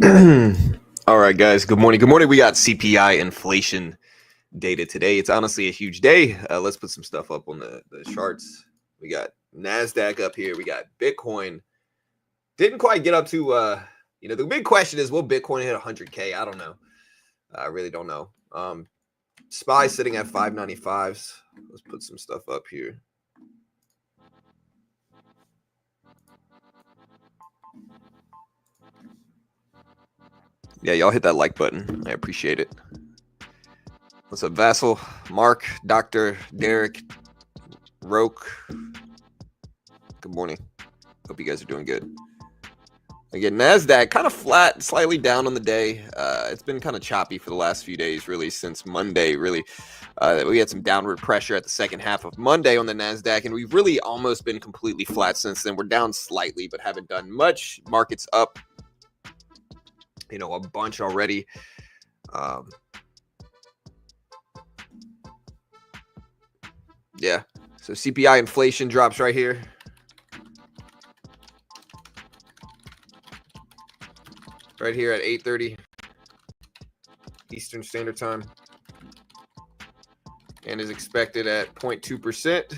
All right, guys. Good morning. Good morning. We got CPI inflation data today. It's honestly a huge day. Let's put some stuff up on the charts. We got NASDAQ up here. We got Bitcoin. Didn't quite get up to, the big question is, will Bitcoin hit 100K? I don't know. I really don't know. SPY sitting at 595s. Let's put some stuff up here. Yeah, y'all hit that like button. I appreciate it. What's up, Vassal, Mark, Dr. Derek, Roke? Good morning. Hope you guys are doing good. Again, NASDAQ kind of flat, slightly down on the day. It's been kind of choppy for the last few days, really, since Monday, really. We had some downward pressure at the second half of Monday on the NASDAQ, and we've really almost been completely flat since then. We're down slightly, but haven't done much. Market's up, a bunch already. Yeah, so CPI inflation drops right here. Right here at 8:30 Eastern Standard Time, and is expected at 0.2%.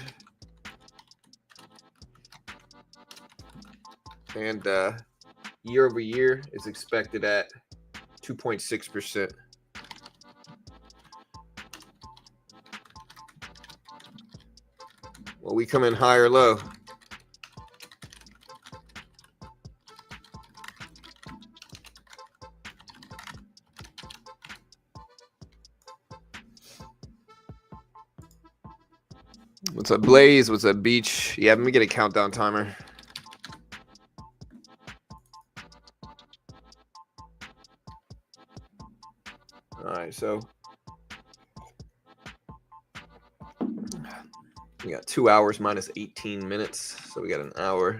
And year over year is expected at 2.6%. Well, we come in high or low. What's up, Blaze? What's up, Beach? Yeah, let me get a countdown timer. All right, so we got 2 hours minus 18 minutes. So we got an hour,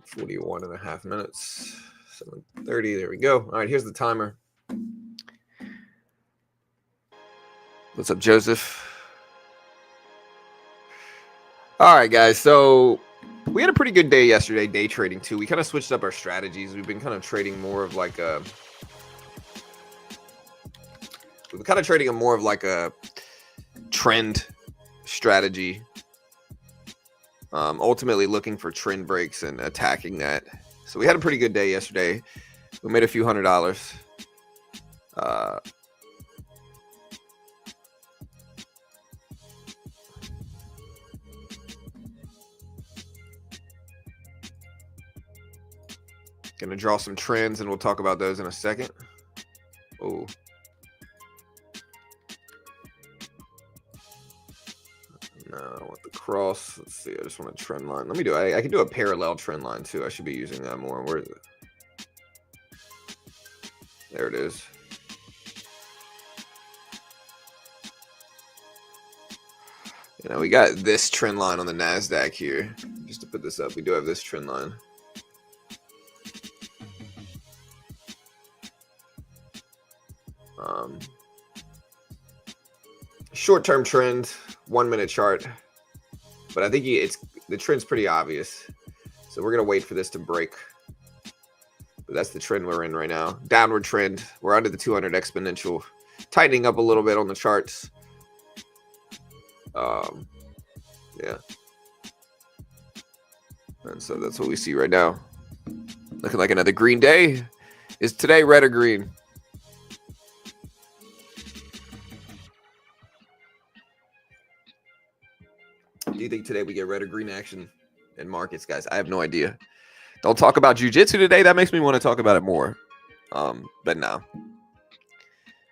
41 and a half minutes, 7:30. There we go. All right, here's the timer. What's up, Joseph? All right, guys. So we had a pretty good day yesterday, day trading too. We kind of switched up our strategies. We've been kind of trading more of like a trend strategy. Ultimately looking for trend breaks and attacking that. So we had a pretty good day yesterday. We made a few $100. Gonna draw some trends, and we'll talk about those in a second. Oh. No, I don't want the cross. Let's see. I just want a trend line. Let me do it. I can do a parallel trend line too. I should be using that more. Where is it? There it is. We got this trend line on the NASDAQ here. Just to put this up, we do have this trend line. Short-term trend, 1 minute chart, but I think the trend's pretty obvious. So we're gonna wait for this to break. But that's the trend we're in right now. Downward trend. We're under the 200 exponential, tightening up a little bit on the charts. Yeah. And so that's what we see right now. Looking like another green day. Is today red or green? Do you think today we get red or green action in markets, guys? I have no idea. Don't talk about jiu-jitsu today. That makes me want to talk about it more. But no.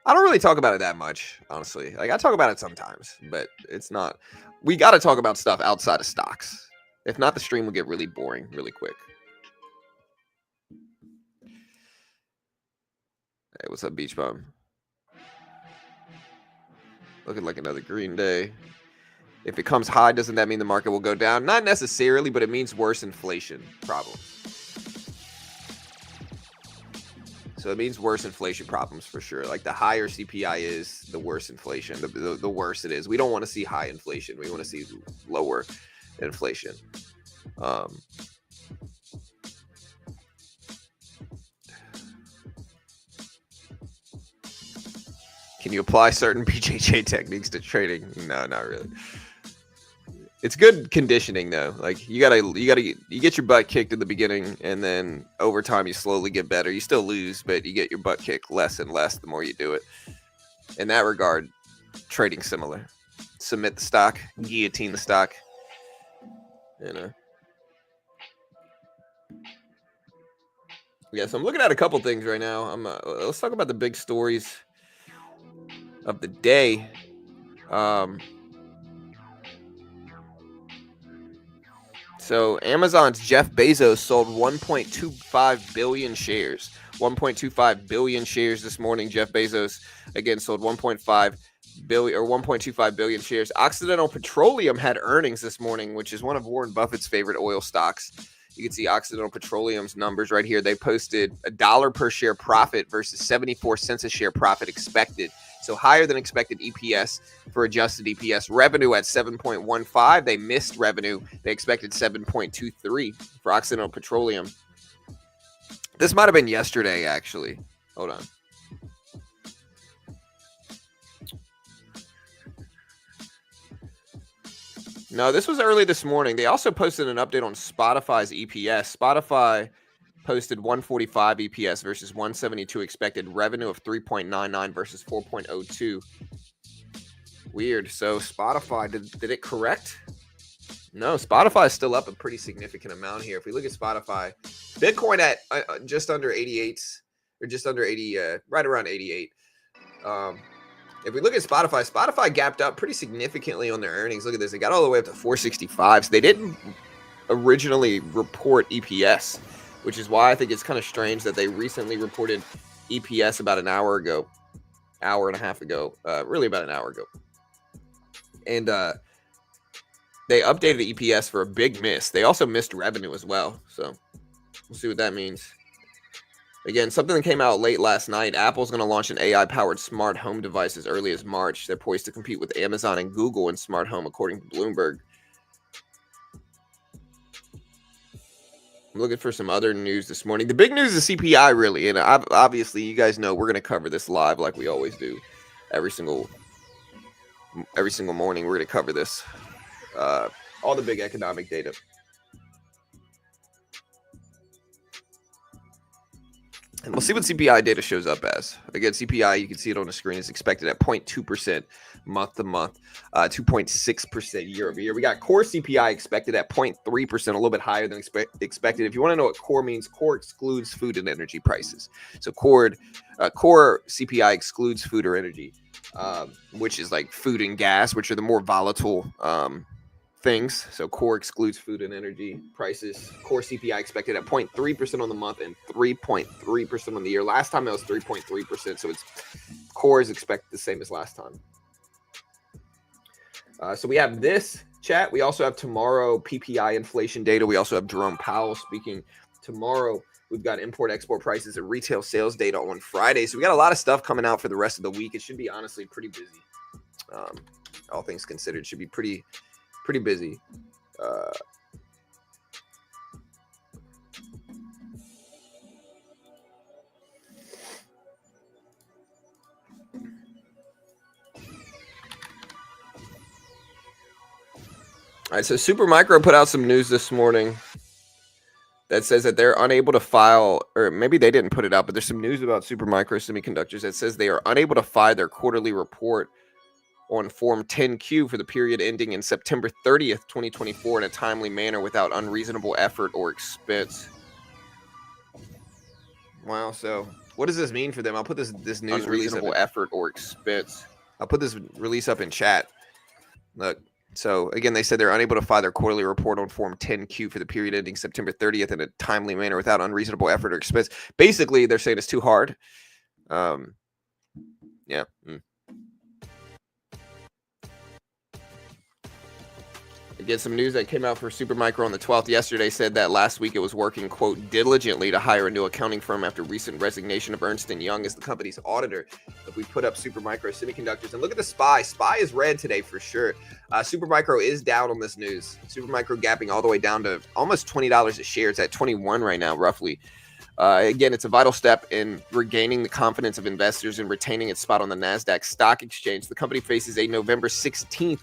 I don't really talk about it that much, honestly. Like, I talk about it sometimes, but it's not. We got to talk about stuff outside of stocks. If not, the stream will get really boring really quick. Hey, what's up, Beach Bum? Looking like another green day. If it comes high, doesn't that mean the market will go down? Not necessarily, but it means worse inflation problems. So it means worse inflation problems for sure. Like the higher CPI is, the worse inflation, the worse it is. We don't want to see high inflation. We want to see lower inflation. Can you apply certain BJJ techniques to trading? No, not really. It's good conditioning though. Like you get your butt kicked in the beginning, and then over time you slowly get better. You still lose, but you get your butt kicked less and less the more you do it. In that regard, trading similar. Submit the stock, guillotine the stock. Yeah, so I'm looking at a couple things right now. Let's talk about the big stories of the day. So Amazon's Jeff Bezos sold 1.25 billion shares. 1.25 billion shares this morning. Jeff Bezos again sold 1.5 billion or 1.25 billion shares. Occidental Petroleum had earnings this morning, which is one of Warren Buffett's favorite oil stocks. You can see Occidental Petroleum's numbers right here. They posted $1 per share profit versus 74 cents a share profit expected. So higher than expected EPS for adjusted EPS. Revenue at 7.15. They missed revenue. They expected 7.23 for Occidental Petroleum. This might have been yesterday, actually. Hold on. No, this was early this morning. They also posted an update on Spotify's EPS. Spotify posted 145 EPS versus 172 expected. Revenue of 3.99 versus 4.02. Weird. So Spotify, did it correct? No, Spotify is still up a pretty significant amount here. If we look at Spotify, Bitcoin at just under 88, or just under 80, right around 88. If we look at Spotify, Spotify gapped up pretty significantly on their earnings. Look at this. They got all the way up to 465. So they didn't originally report EPS, which is why I think it's kind of strange that they recently reported EPS about an hour ago, hour and a half ago, really about an hour ago. And they updated the EPS for a big miss. They also missed revenue as well. So we'll see what that means. Again, something that came out late last night. Apple's going to launch an AI-powered smart home device as early as March. They're poised to compete with Amazon and Google in smart home, according to Bloomberg. I'm looking for some other news this morning. The big news is CPI, really. And obviously, you guys know we're going to cover this live like we always do. Every single morning, we're going to cover this. All the big economic data. And we'll see what CPI data shows up as. Again, CPI, you can see it on the screen, is expected at 0.2% month to month, 2.6% year over year. We got core CPI expected at 0.3%, a little bit higher than expected. If you want to know what core means, core excludes food and energy prices. So core CPI excludes food or energy, which is like food and gas, which are the more volatile things. So core excludes food and energy prices. Core CPI expected at 0.3% on the month and 3.3% on the year. Last time it was 3.3%. So core is expected the same as last time. So we have this chat. We also have tomorrow PPI inflation data. We also have Jerome Powell speaking tomorrow. We've got import-export prices and retail sales data on Friday. So we got a lot of stuff coming out for the rest of the week. It should be honestly pretty busy. All things considered, it should be pretty busy. All right, so Supermicro put out some news this morning that says that they're unable to file, or maybe they didn't put it out, but there's some news about Supermicro Semiconductors that says they are unable to file their quarterly report on Form 10Q for the period ending in September 30th, 2024 in a timely manner without unreasonable effort or expense. Wow, so what does this mean for them? I'll put this news release up. Effort or expense. I'll put this release up in chat. Look, so again, they said they're unable to file their quarterly report on Form 10Q for the period ending September 30th in a timely manner without unreasonable effort or expense. Basically, they're saying it's too hard. Yeah. Again, some news that came out for Supermicro on the 12th yesterday said that last week it was working, quote, diligently to hire a new accounting firm after recent resignation of Ernst & Young as the company's auditor. If we put up Supermicro Semiconductors and look at the SPY. SPY is red today for sure. Supermicro is down on this news. Supermicro gapping all the way down to almost $20 a share. It's at 21 right now, roughly. Again, it's a vital step in regaining the confidence of investors and retaining its spot on the NASDAQ stock exchange. The company faces a November 16th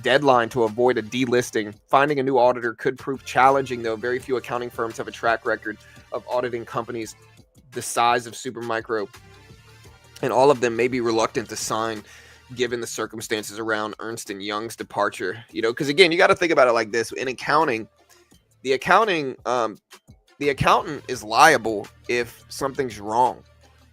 deadline to avoid a delisting. Finding a new auditor could prove challenging, though. Very few accounting firms have a track record of auditing companies the size of Supermicro, and all of them may be reluctant to sign given the circumstances around Ernst & Young's departure. Because again, you got to think about it like this. In accounting, the accountant is liable if something's wrong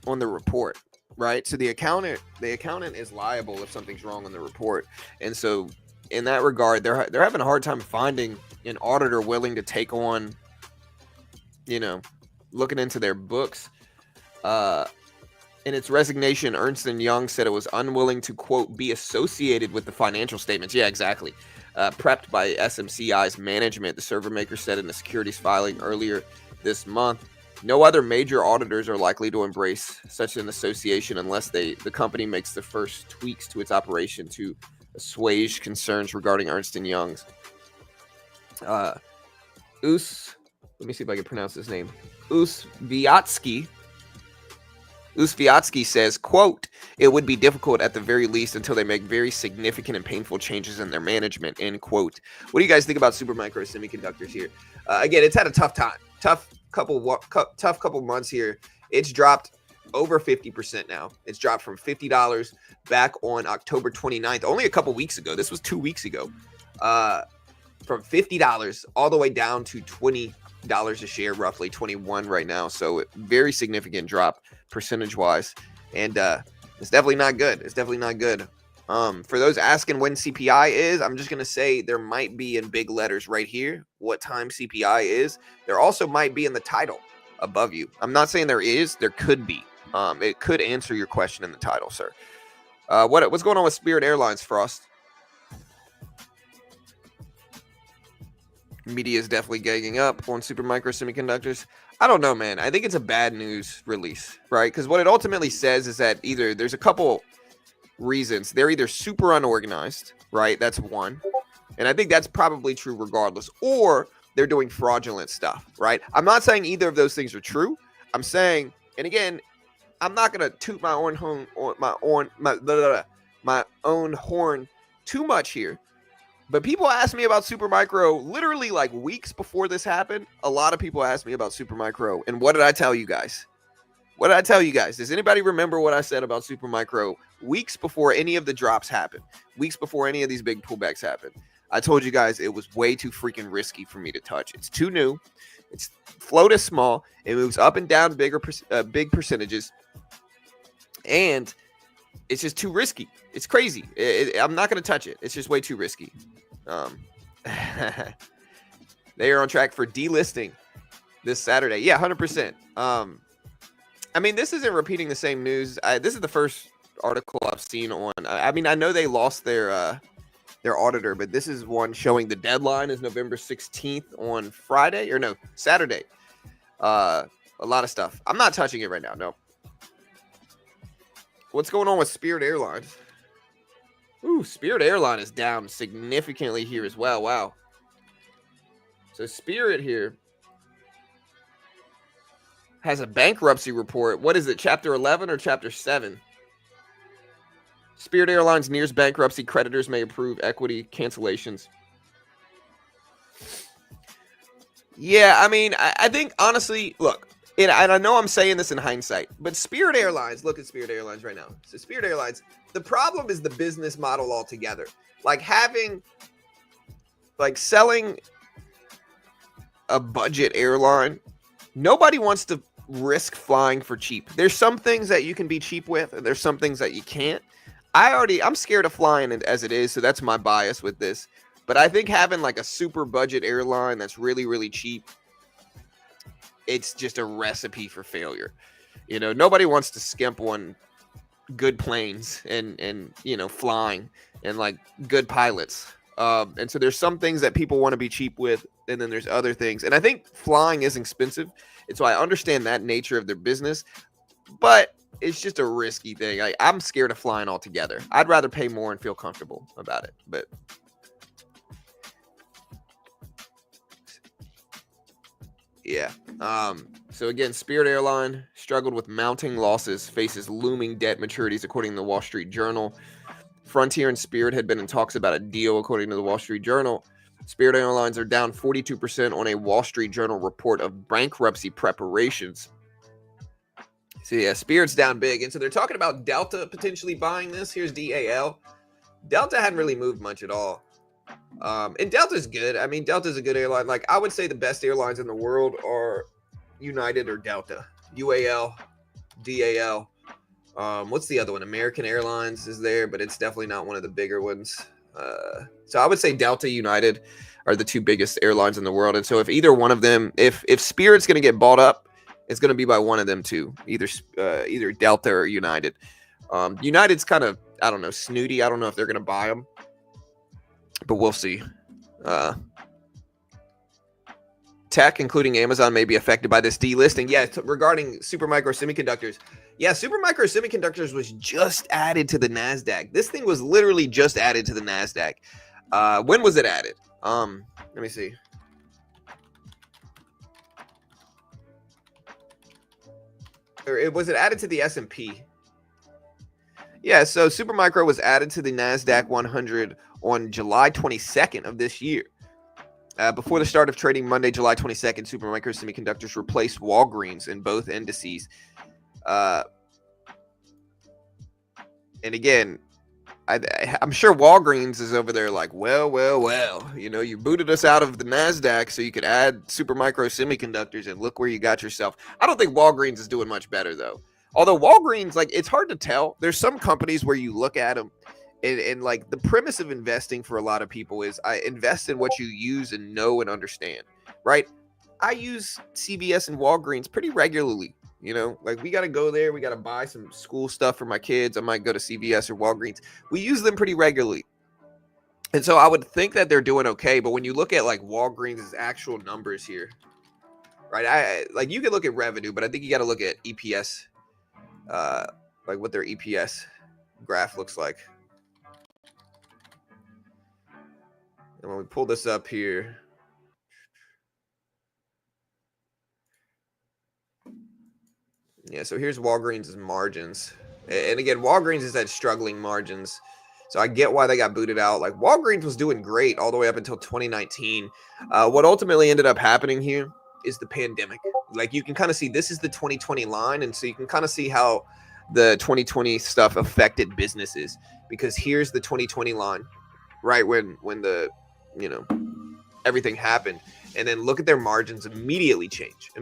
on the report, right? So the accountant is liable if something's wrong on the report. And so in that regard, they're having a hard time finding an auditor willing to take on, looking into their books. In its resignation, Ernst & Young said it was unwilling to, quote, be associated with the financial statements. Yeah, exactly. Prepped by SMCI's management, the server maker said in a securities filing earlier this month. No other major auditors are likely to embrace such an association unless the company makes the first tweaks to its operation to assuage concerns regarding Ernst & Young's. Let me see if I can pronounce his name. Usviatsky says, quote, it would be difficult at the very least until they make very significant and painful changes in their management, end quote. What do you guys think about Supermicro Semiconductors here? Again, it's had a tough time. Tough couple months here. It's dropped over 50% now. It's dropped from $50 back on October 29th, only a couple weeks ago. This was 2 weeks ago. From $50 all the way down to $20 a share, roughly 21 right now. So very significant drop percentage-wise. And it's definitely not good. It's definitely not good. For those asking when CPI is, I'm just going to say there might be in big letters right here what time CPI is. There also might be in the title above you. I'm not saying there is. There could be. It could answer your question in the title, sir. What's going on with Spirit Airlines, Frost? Media is definitely gagging up on Supermicro Semiconductors. I don't know, man. I think it's a bad news release, right? Because what it ultimately says is that either there's a couple reasons. They're either super unorganized, right? That's one. And I think that's probably true regardless. Or they're doing fraudulent stuff, right? I'm not saying either of those things are true. I'm saying, and again, I'm not going to toot my own horn too much here. But people asked me about Supermicro literally like weeks before this happened. A lot of people asked me about Supermicro. And what did I tell you guys? What did I tell you guys? Does anybody remember what I said about Supermicro weeks before any of the drops happened? Weeks before any of these big pullbacks happened? I told you guys it was way too freaking risky for me to touch. It's too new. Its float is small. It moves up and down big percentages. And it's just too risky. It's crazy. I'm not going to touch it. It's just way too risky. They are on track for delisting this Saturday. Yeah, 100%. I mean, this isn't repeating the same news. This is the first article I've seen on. I mean, I know they lost their auditor, but this is one showing the deadline is November 16th on Saturday. A lot of stuff. I'm not touching it right now. No. What's going on with Spirit Airlines? Ooh, Spirit Airline is down significantly here as well. Wow. So Spirit here has a bankruptcy report. What is it, Chapter 11 or Chapter 7? Spirit Airlines nears bankruptcy. Creditors may approve equity cancellations. Yeah, I mean, I think, honestly, look, and I know I'm saying this in hindsight, but Spirit Airlines, look at Spirit Airlines right now. So Spirit Airlines, the problem is the business model altogether. Selling a budget airline, nobody wants to risk flying for cheap. There's some things that you can be cheap with, and there's some things that you can't. I'm scared of flying as it is, so that's my bias with this. But I think having like a super budget airline that's really, really cheap, it's just a recipe for failure. Nobody wants to skimp on good planes and flying and like good pilots. And so there's some things that people want to be cheap with, and then there's other things. And I think flying is expensive. And so I understand that nature of their business, but it's just a risky thing. I'm scared of flying altogether. I'd rather pay more and feel comfortable about it. But Yeah. So again, Spirit Airline struggled with mounting losses, faces looming debt maturities, according to the Wall Street Journal. Frontier and Spirit had been in talks about a deal, according to the Wall Street Journal. Spirit Airlines are down 42% on a Wall Street Journal report of bankruptcy preparations. So yeah, Spirit's down big. And so they're talking about Delta potentially buying this. Here's DAL. Delta hadn't really moved much at all. And Delta's good. I mean, Delta's a good airline. Like, I would say the best airlines in the world are United or Delta. UAL, DAL. What's the other one? American Airlines is there, but it's definitely not one of the bigger ones. So I would say Delta, United are the two biggest airlines in the world. And so if either one of them, if Spirit's going to get bought up, it's going to be by one of them two, either Delta or United. United's kind of, I don't know, snooty. I don't know if they're going to buy them, but we'll see. Tech, including Amazon, may be affected by this delisting. Yeah, regarding Supermicro Semiconductors. Yeah, Supermicro Semiconductors was just added to the NASDAQ. This thing was literally just added to the NASDAQ. When was it added? Let me see. Or was it added to the S&P? Yeah, so Supermicro was added to the NASDAQ 100 on July 22nd of this year. Before the start of trading Monday, July 22nd, Supermicro Semiconductors replaced Walgreens in both indices. And again, I'm sure Walgreens is over there like, well, you know, you booted us out of the NASDAQ so you could add Supermicro Semiconductors, and look where you got yourself. I don't think Walgreens is doing much better, though. Although Walgreens, like, it's hard to tell. There's some companies where you look at them, and like, the premise of investing for a lot of people is I invest in what you use and know and understand, right? I use CVS and Walgreens pretty regularly. You know, like, we got to go there. We got to buy some school stuff for my kids. I might go to CVS or Walgreens. We use them pretty regularly. And so I would think that they're doing okay. But when you look at like Walgreens' actual numbers here, right? Like, you can look at revenue, but I think you got to look at EPS, like what their EPS graph looks like. And when we pull this up here, yeah, so here's Walgreens' margins. And again, Walgreens is at struggling margins. So I get why they got booted out. Like, Walgreens was doing great all the way up until 2019. What ultimately ended up happening here is the pandemic. Like, you can kind of see this is the 2020 line. And so you can kind of see how the 2020 stuff affected businesses, because here's the 2020 line, right? When the, you know, everything happened. And then look at their margins immediately change.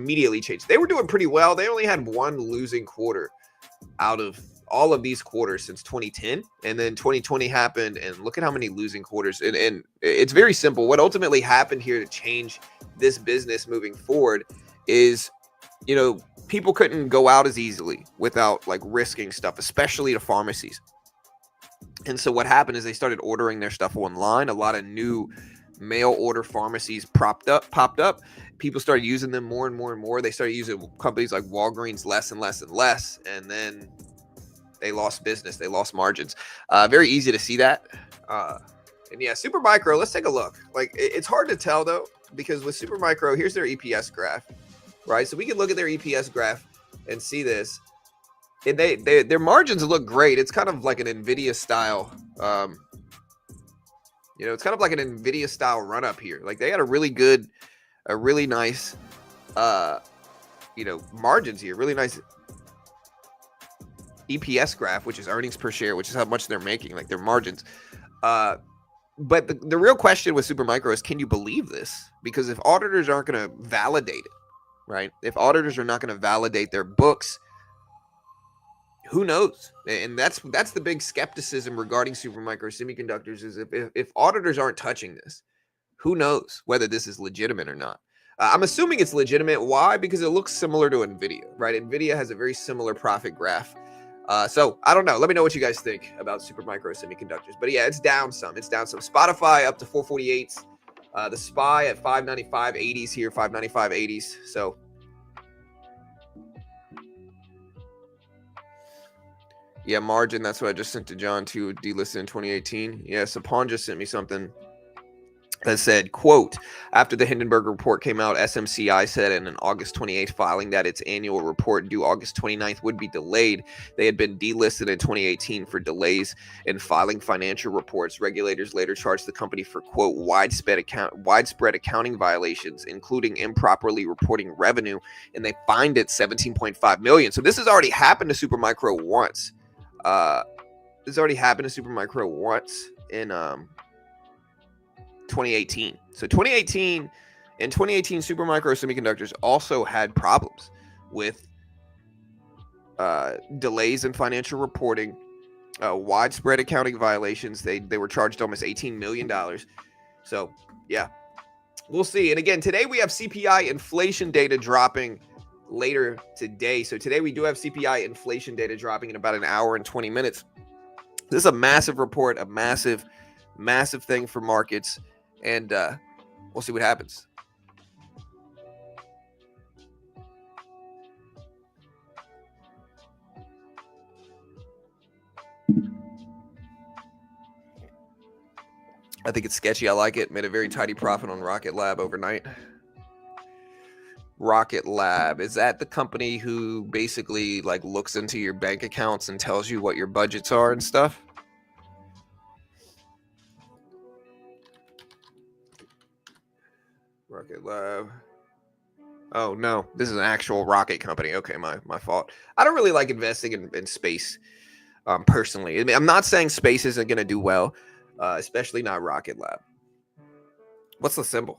They were doing pretty well. They only had one losing quarter out of all of these quarters since 2010. And then 2020 happened, and look at how many losing quarters. And it's very simple. What ultimately happened here to change this business moving forward is, you know, people couldn't go out as easily without like risking stuff, especially to pharmacies. And so what happened is they started ordering their stuff online. A lot of new mail order pharmacies popped up. People started using them more and more. They started using companies like Walgreens less and less. And then they lost business. They lost margins. Very easy to see that. And yeah, Supermicro, let's take a look. Like, it's hard to tell though, because with Supermicro, here's their EPS graph, right? So we can look at their EPS graph and see this. And their margins look great. It's kind of like an NVIDIA style, you know, it's kind of like an NVIDIA style run up here. Like, they had a really nice, you know, margins here, really nice EPS graph, which is earnings per share, which is how much they're making, like their margins. But the real question with Supermicro is, can you believe this? Because if auditors aren't going to validate it, right? If auditors are not going to validate their books, who knows? And that's the big skepticism regarding Supermicro Semiconductors, is if auditors aren't touching this, who knows whether this is legitimate or not. I'm assuming it's legitimate. Why? Because it looks similar to NVIDIA, right? NVIDIA has a very similar profit graph. So I don't know. Let me know what you guys think about Supermicro Semiconductors. But yeah, it's down some. Spotify up to 448s. The SPY at 595.80s here, 595.80s. So yeah, margin, that's what I just sent to John too, delisted in 2018. Yeah, Sapon just sent me something. that said, quote, after the Hindenburg report came out, SMCI said in an August 28th filing that its annual report due August 29th would be delayed. They had been delisted in 2018 for delays in filing financial reports. Regulators later charged the company for, quote, widespread accounting violations, including improperly reporting revenue, and they fined it $17.5 million. So this has already happened to Supermicro once. This has already happened to Supermicro once in 2018. So in 2018, Supermicro Semiconductors also had problems with delays in financial reporting, widespread accounting violations. They were charged almost $18 million. So yeah, we'll see. And again, today we have CPI inflation data dropping later today. So today we do have CPI inflation data dropping in about an hour and 20 minutes. This is a massive report, a massive thing for markets. And we'll see what happens. I think it's sketchy. I like it. Made a very tidy profit on Rocket Lab overnight. Rocket Lab, is that the company who basically like looks into your bank accounts and tells you what your budgets are and stuff? Rocket Lab. Oh no, this is an actual rocket company. Okay, my fault. I don't really like investing in space personally. I mean, I'm not saying space isn't going to do well, especially not Rocket Lab. What's the symbol?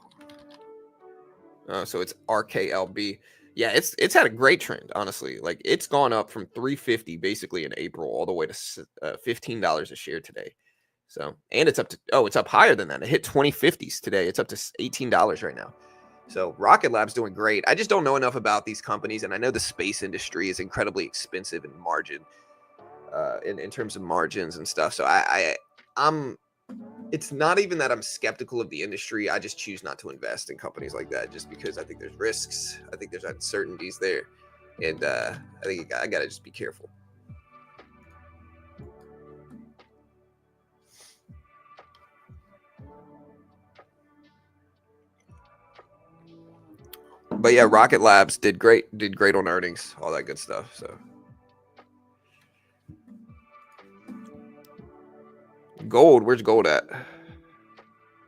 So it's RKLB. Yeah, it's had a great trend, honestly. Like it's gone up from 350 basically in April all the way to $15 a share today. So, and it's up to, it's up higher than that. It hit 2050s today. It's up to $18 right now. So Rocket Lab's doing great. I just don't know enough about these companies, and I know the space industry is incredibly expensive in margin, in terms of margins and stuff. So I'm. It's not even that I'm skeptical of the industry. I just choose not to invest in companies like that, just because I think there's risks. I think there's uncertainties there, and I think I gotta just be careful. But yeah, Rocket Labs did great on earnings, all that good stuff. So gold, where's gold at?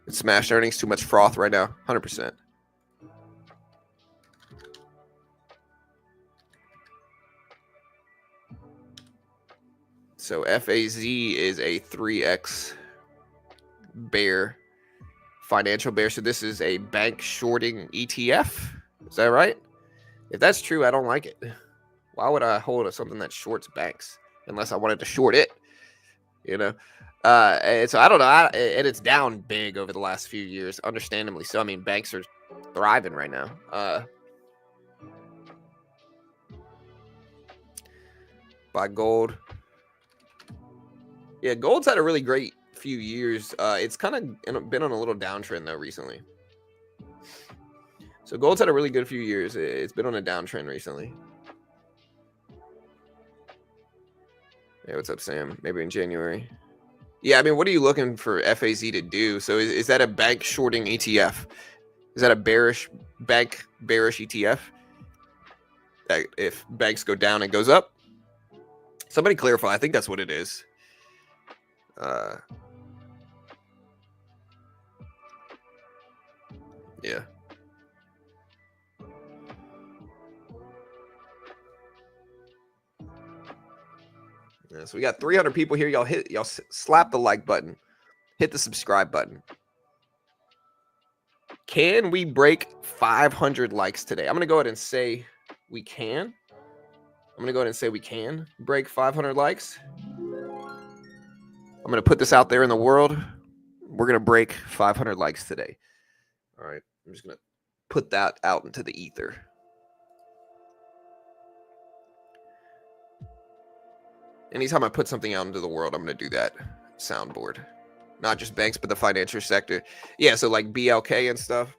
It smashed earnings, too much froth right now, 100%. So FAZ is a 3x bear, financial bear. So this is a bank shorting ETF. Is that right? If that's true, I don't like it. Why would I hold something that shorts banks unless I wanted to short it? You know? And so I don't know. And it's down big over the last few years, understandably. So, I mean, banks are thriving right now. Buy gold. Yeah, gold's had a really great few years. It's kind of been on a little downtrend, though, recently. So gold's had a really good few years. It's been on a downtrend recently. Hey, what's up, Sam? Maybe in January. Yeah, I mean, what are you looking for FAZ to do? So is that a bank shorting ETF? Is that a bearish ETF? That if banks go down, it goes up? Somebody clarify. I think that's what it is. Yeah. Yeah, so we got 300 people here. Y'all slap the like button, hit the subscribe button. Can we break 500 likes today? I'm gonna go ahead and say we can. I'm gonna go ahead and say we can break 500 likes. I'm gonna put this out there in the world. We're gonna break 500 likes today. All right. I'm just gonna put that out into the ether. Anytime I put something out into the world, I'm going to do that soundboard. Not just banks, but the financial sector. Yeah, so like BLK and stuff.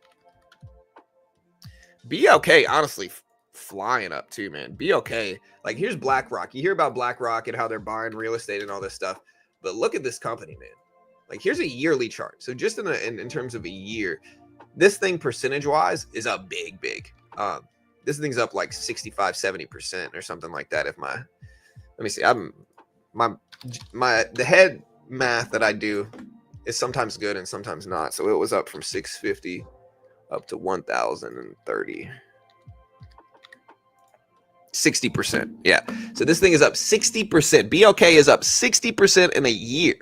BLK, honestly, flying up too, man. BLK, like here's BlackRock. You hear about BlackRock and how they're buying real estate and all this stuff. But look at this company, man. Like here's a yearly chart. So just in terms of a year, this thing percentage wise is up big. This thing's up like 65, 70% or something like that. Let me see, the head math that I do is sometimes good and sometimes not. So it was up from 650 up to 1,030. 60%. Yeah. So this thing is up 60%. BLK is up 60% in a year,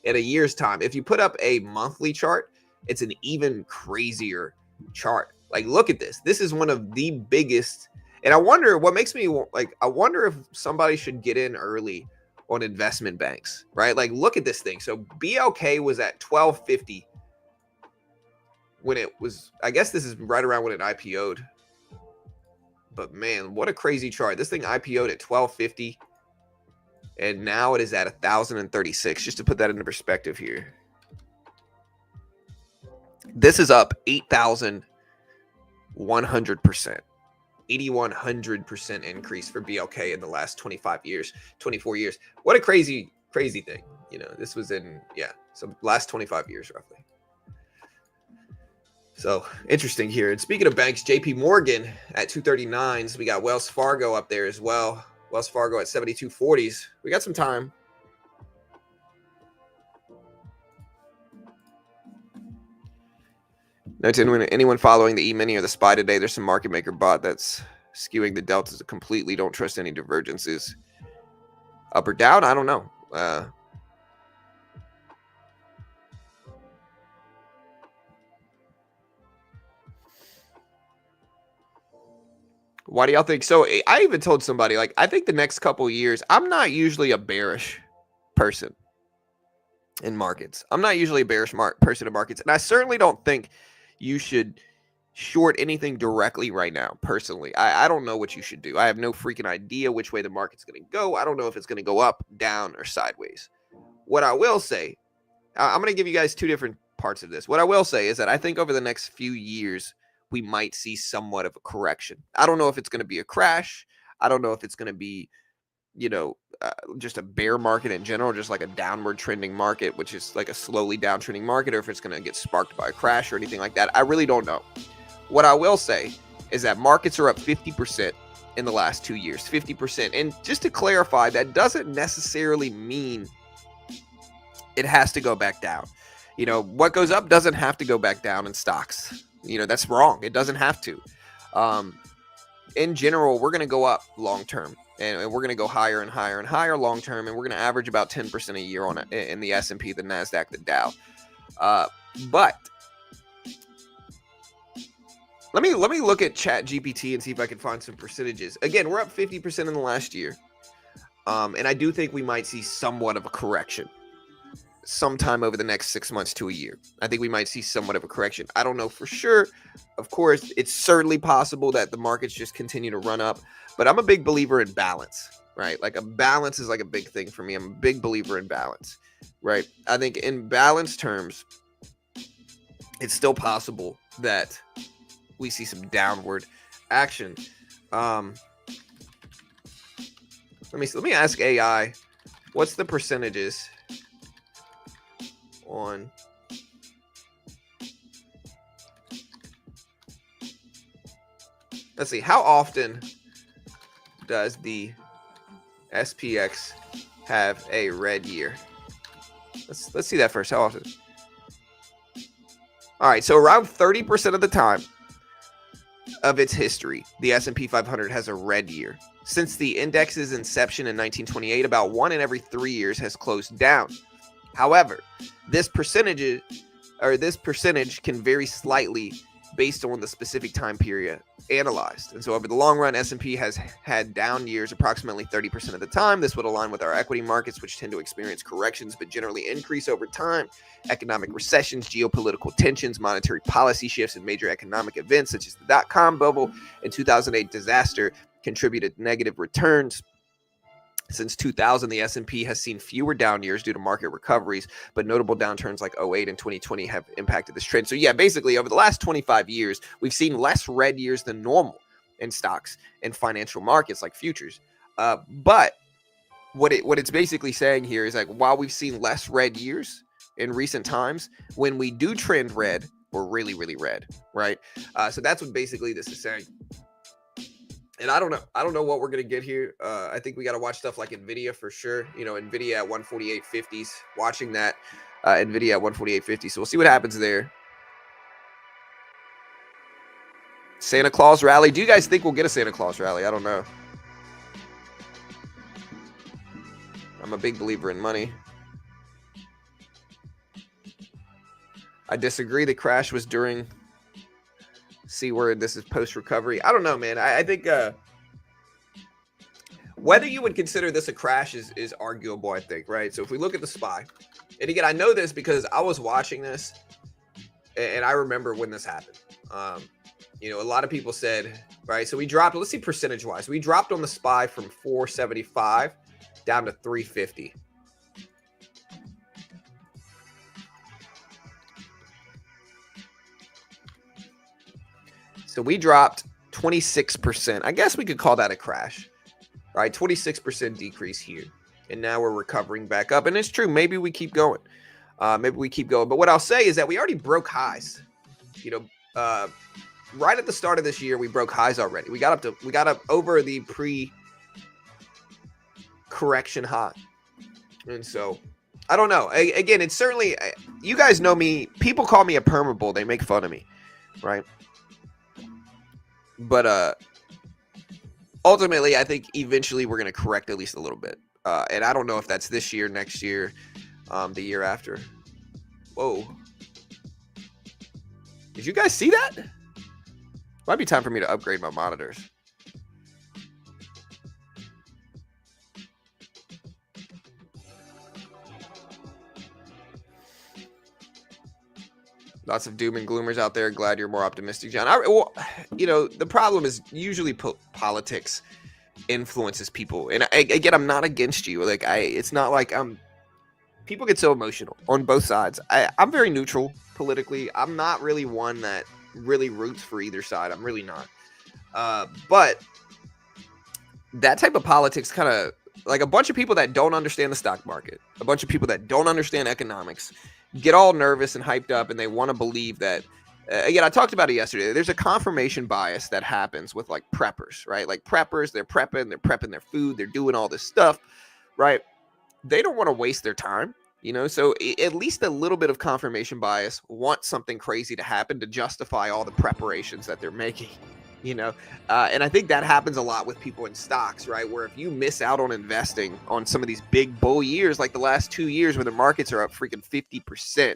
in a year's time. If you put up a monthly chart, it's an even crazier chart. Like, look at this. This is one of the biggest. And I wonder what makes me like, I wonder if somebody should get in early on investment banks, right? Like, look at this thing. So BLK was at 1250 when it was, I guess this is right around when it IPO'd. But man, what a crazy chart. This thing IPO'd at 1250 and now it is at 1,036. Just to put that into perspective here. This is up 8,100%. 8,100% increase for BLK in the last 24 years. What a crazy thing. You know, this was so last 25 years roughly. So interesting here. And speaking of banks, JP Morgan at 239s. We got Wells Fargo up there as well. Wells Fargo at 7240s. We got some time. Note to anyone following the E-mini or the SPY today, there's some market maker bot that's skewing the deltas completely. Don't trust any divergences. Up or down? I don't know. Why do y'all think so? I even told somebody, like, I think the next couple of years, I'm not usually a bearish person in markets. I'm not usually a bearish person in markets. And I certainly don't think you should short anything directly right now, personally. I don't know what you should do. I have no freaking idea which way the market's going to go. I don't know if it's going to go up, down, or sideways. What I will say, I'm going to give you guys two different parts of this. What I will say is that I think over the next few years, we might see somewhat of a correction. I don't know if it's going to be a crash. I don't know if it's going to be, just a bear market in general, just like a downward trending market, which is like a slowly downtrending market, or if it's going to get sparked by a crash or anything like that. I really don't know. What I will say is that markets are up 50% in the last 2 years, 50%. And just to clarify, that doesn't necessarily mean it has to go back down. What goes up doesn't have to go back down in stocks. That's wrong. It doesn't have to. In general, we're going to go up long term, and we're going to go higher and higher and higher long term, and we're going to average about 10% a year on it in the S&P, the NASDAQ, the Dow. But let me look at ChatGPT and see if I can find some percentages. Again, we're up 50% in the last year, and I do think we might see somewhat of a correction sometime over the next 6 months to a year. I think we might see somewhat of a correction. I don't know for sure. Of course, it's certainly possible that the markets just continue to run up, but I'm a big believer in balance, right? Like a balance is like a big thing for me. I'm a big believer in balance, right? I think in balance terms, it's still possible that we see some downward action. Let me ask AI, what's the percentages on let's see, how often does the SPX have a red year? Let's see that first. How often? All right, so around 30% of the time of its history, the S&P 500 has a red year. Since the index's inception in 1928, about 1 in every 3 years has closed down. However, this percentage can vary slightly based on the specific time period analyzed. And so over the long run, S&P has had down years approximately 30% of the time. This would align with our equity markets, which tend to experience corrections but generally increase over time. Economic recessions, geopolitical tensions, monetary policy shifts, and major economic events such as the dot-com bubble and 2008 disaster contributed negative returns. Since 2000, the S&P has seen fewer down years due to market recoveries, but notable downturns like 08 and 2020 have impacted this trend. So yeah, basically over the last 25 years, we've seen less red years than normal in stocks and financial markets like futures. But what it's basically saying here is like, while we've seen less red years in recent times, when we do trend red, we're really, really red, right? So that's what basically this is saying. And I don't know what we're going to get here. I think we got to watch stuff like NVIDIA for sure. You know, NVIDIA at 148.50s, watching that NVIDIA at 148.50. So we'll see what happens there. Santa Claus rally. Do you guys think we'll get a Santa Claus rally? I don't know. I'm a big believer in money. I disagree. The crash was during C word. This is post recovery. I don't know, man. I think whether you would consider this a crash is arguable, I think, right? So if we look at the SPY, and again, I know this because I was watching this and I remember when this happened. You know, a lot of people said, right? So we dropped, let's see percentage wise. We dropped on the SPY from 475 down to 350. So we dropped 26%. I guess we could call that a crash, right? 26% decrease here. And now we're recovering back up. And it's true. Maybe we keep going. But what I'll say is that we already broke highs. You know, right at the start of this year, we broke highs already. We got up over the pre-correction high. And so, I don't know. Again, it's certainly, you guys know me. People call me a permabull. They make fun of me, right? But ultimately, I think eventually we're going to correct at least a little bit. And I don't know if that's this year, next year, the year after. Whoa. Did you guys see that? Might be time for me to upgrade my monitors. Lots of doom and gloomers out there. Glad you're more optimistic, John. You know, the problem is usually politics influences people. And again, I'm not against you. Like, it's not like people get so emotional on both sides. I'm very neutral politically. I'm not really one that really roots for either side. I'm really not. But that type of politics kind of, like, a bunch of people that don't understand the stock market, a bunch of people that don't understand economics, get all nervous and hyped up, and they want to believe that, again, I talked about it yesterday. There's a confirmation bias that happens with, like, preppers, right? Like, preppers, they're prepping their food, they're doing all this stuff, right? They don't want to waste their time, you know? So at least a little bit of confirmation bias, want something crazy to happen to justify all the preparations that they're making, you know? And I think that happens a lot with people in stocks, right? Where if you miss out on investing on some of these big bull years, like the last 2 years where the markets are up freaking 50%,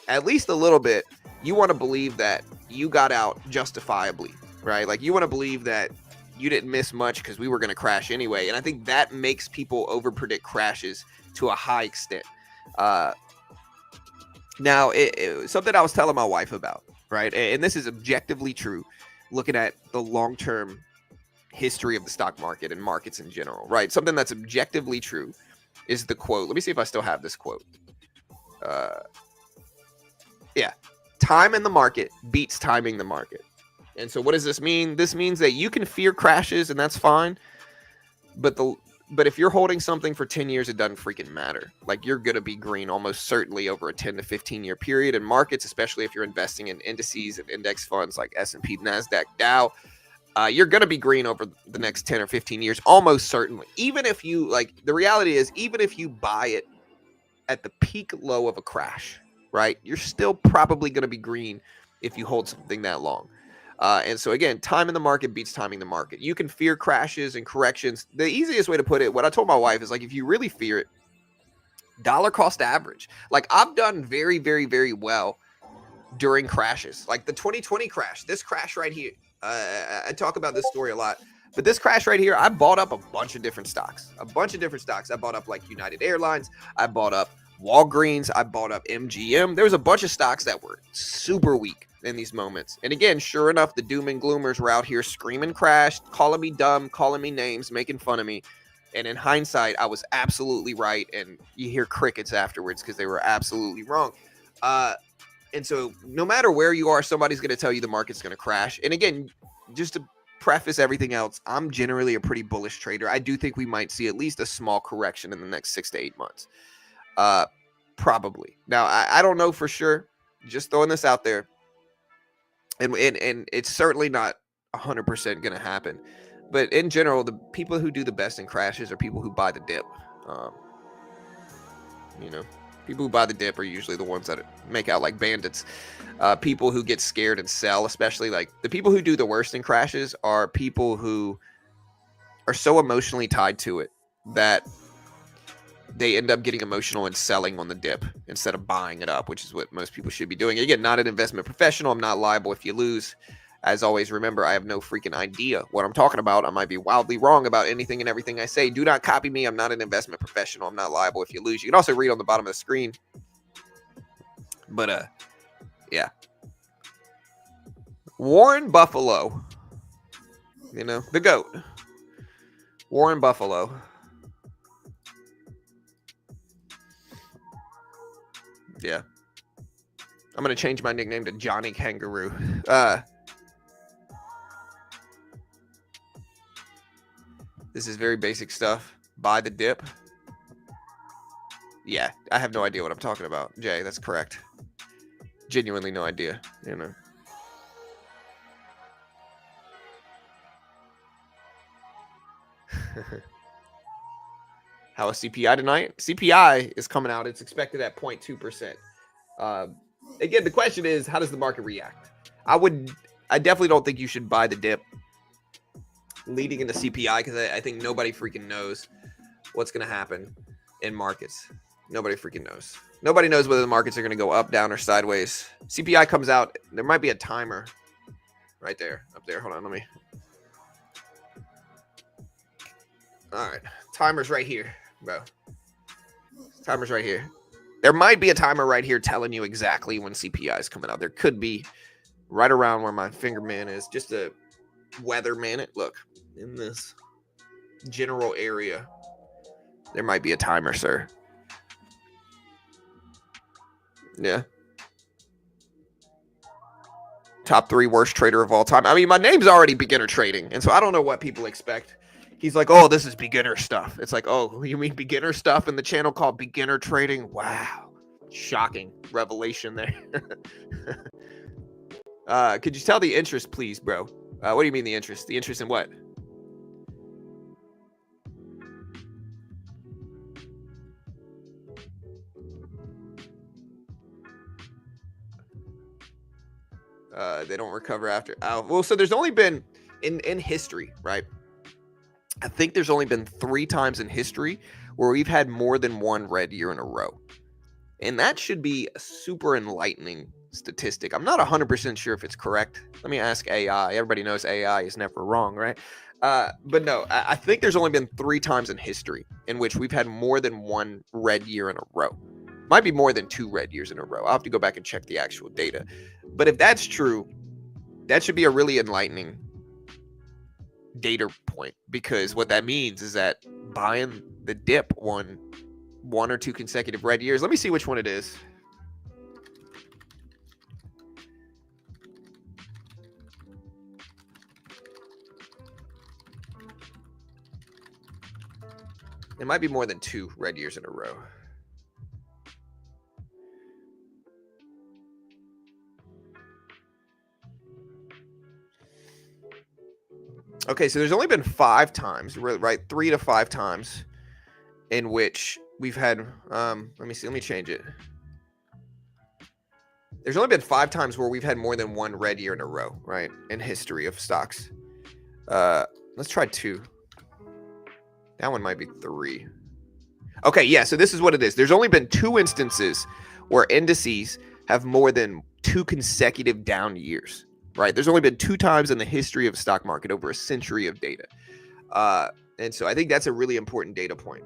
at least a little bit, you want to believe that you got out justifiably, right? Like, you want to believe that you didn't miss much because we were going to crash anyway. And I think that makes people overpredict crashes to a high extent. Now, something I was telling my wife about, right? And this is objectively true, looking at the long-term history of the stock market and markets in general, right? Something that's objectively true is the quote. Let me see if I still have this quote. Yeah. Time in the market beats timing the market. And so what does this mean? This means that you can fear crashes, and that's fine. But if you're holding something for 10 years, it doesn't freaking matter. Like, you're going to be green almost certainly over a 10 to 15 year period. And markets, especially if you're investing in indices and index funds like S&P, NASDAQ, Dow, you're going to be green over the next 10 or 15 years, almost certainly. Even if you, like, the reality is, even if you buy it at the peak low of a crash, right, you're still probably going to be green if you hold something that long. And so, again, time in the market beats timing the market. You can fear crashes and corrections. The easiest way to put it, what I told my wife is, like, if you really fear it, dollar cost average. Like, I've done very, very, very well during crashes. Like the 2020 crash, this crash right here. I talk about this story a lot. But this crash right here, I bought up a bunch of different stocks. I bought up, like, United Airlines. I bought up Walgreens. I bought up MGM. There was a bunch of stocks that were super weak in these moments. And again, sure enough, the doom and gloomers were out here screaming crash, calling me dumb, calling me names, making fun of me. And in hindsight, I was absolutely right. And you hear crickets afterwards because they were absolutely wrong. And so no matter where you are, somebody's going to tell you the market's going to crash. And again, just to preface everything else, I'm generally a pretty bullish trader. I do think we might see at least a small correction in the next 6 to 8 months. Probably. Now, I don't know for sure. Just throwing this out there. And it's certainly not 100% going to happen. But in general, the people who do the best in crashes are people who buy the dip. You know, people who buy the dip are usually the ones that make out like bandits. People who get scared and sell, especially like the people who do the worst in crashes are people who are so emotionally tied to it that they end up getting emotional and selling on the dip instead of buying it up, which is what most people should be doing. Again, not an investment professional. I'm not liable if you lose. As always, remember, I have no freaking idea what I'm talking about. I might be wildly wrong about anything and everything I say. Do not copy me. I'm not an investment professional. I'm not liable if you lose. You can also read on the bottom of the screen. But, yeah. Warren Buffalo. You know, the GOAT. Warren Buffalo. Yeah. I'm going to change my nickname to Johnny Kangaroo. This is very basic stuff. Buy the dip. Yeah, I have no idea what I'm talking about. Jay, that's correct. Genuinely no idea, you know. How is CPI tonight? CPI is coming out. It's expected at 0.2%. Again, the question is, how does the market react? I definitely don't think you should buy the dip leading into CPI because I think nobody freaking knows what's going to happen in markets. Nobody freaking knows. Nobody knows whether the markets are going to go up, down, or sideways. CPI comes out. There might be a timer right there, up there. Hold on, let me. All right, timer's right here, bro. Timer's right here. There might be a timer right here telling you exactly when CPI is coming out. There could be right around where my finger man is. Just a weather man. Look, in this general area, there might be a timer, sir. Yeah. Top 3 worst trader of all time. I mean, my name's already beginner trading, and so I don't know what people expect. He's like, oh, this is beginner stuff. It's like, oh, you mean beginner stuff in the channel called beginner trading? Wow. Shocking revelation there. Could you tell the interest, please, bro? What do you mean the interest? The interest in what? They don't recover after. Well, so there's only been in history, right? I think there's only been 3 times in history where we've had more than one red year in a row. And that should be a super enlightening statistic. I'm not 100% sure if it's correct. Let me ask AI. Everybody knows AI is never wrong, right? But no, I think there's only been 3 times in history in which we've had more than one red year in a row. Might be more than 2 red years in a row. I'll have to go back and check the actual data. But if that's true, that should be a really enlightening data point, because what that means is that buying the dip one or 2 consecutive red years. Let me see which one it is. It might be more than 2 red years in a row. Okay, so there's only been 5 times, right? 3 to 5 times in which we've had, let me see, let me change it. There's only been 5 times where we've had more than one red year in a row, right? In history of stocks. Let's try 2. That one might be 3. Okay, yeah, so this is what it is. There's only been 2 instances where indices have more than 2 consecutive down years, right? There's only been 2 times in the history of stock market over a century of data. And so I think that's a really important data point.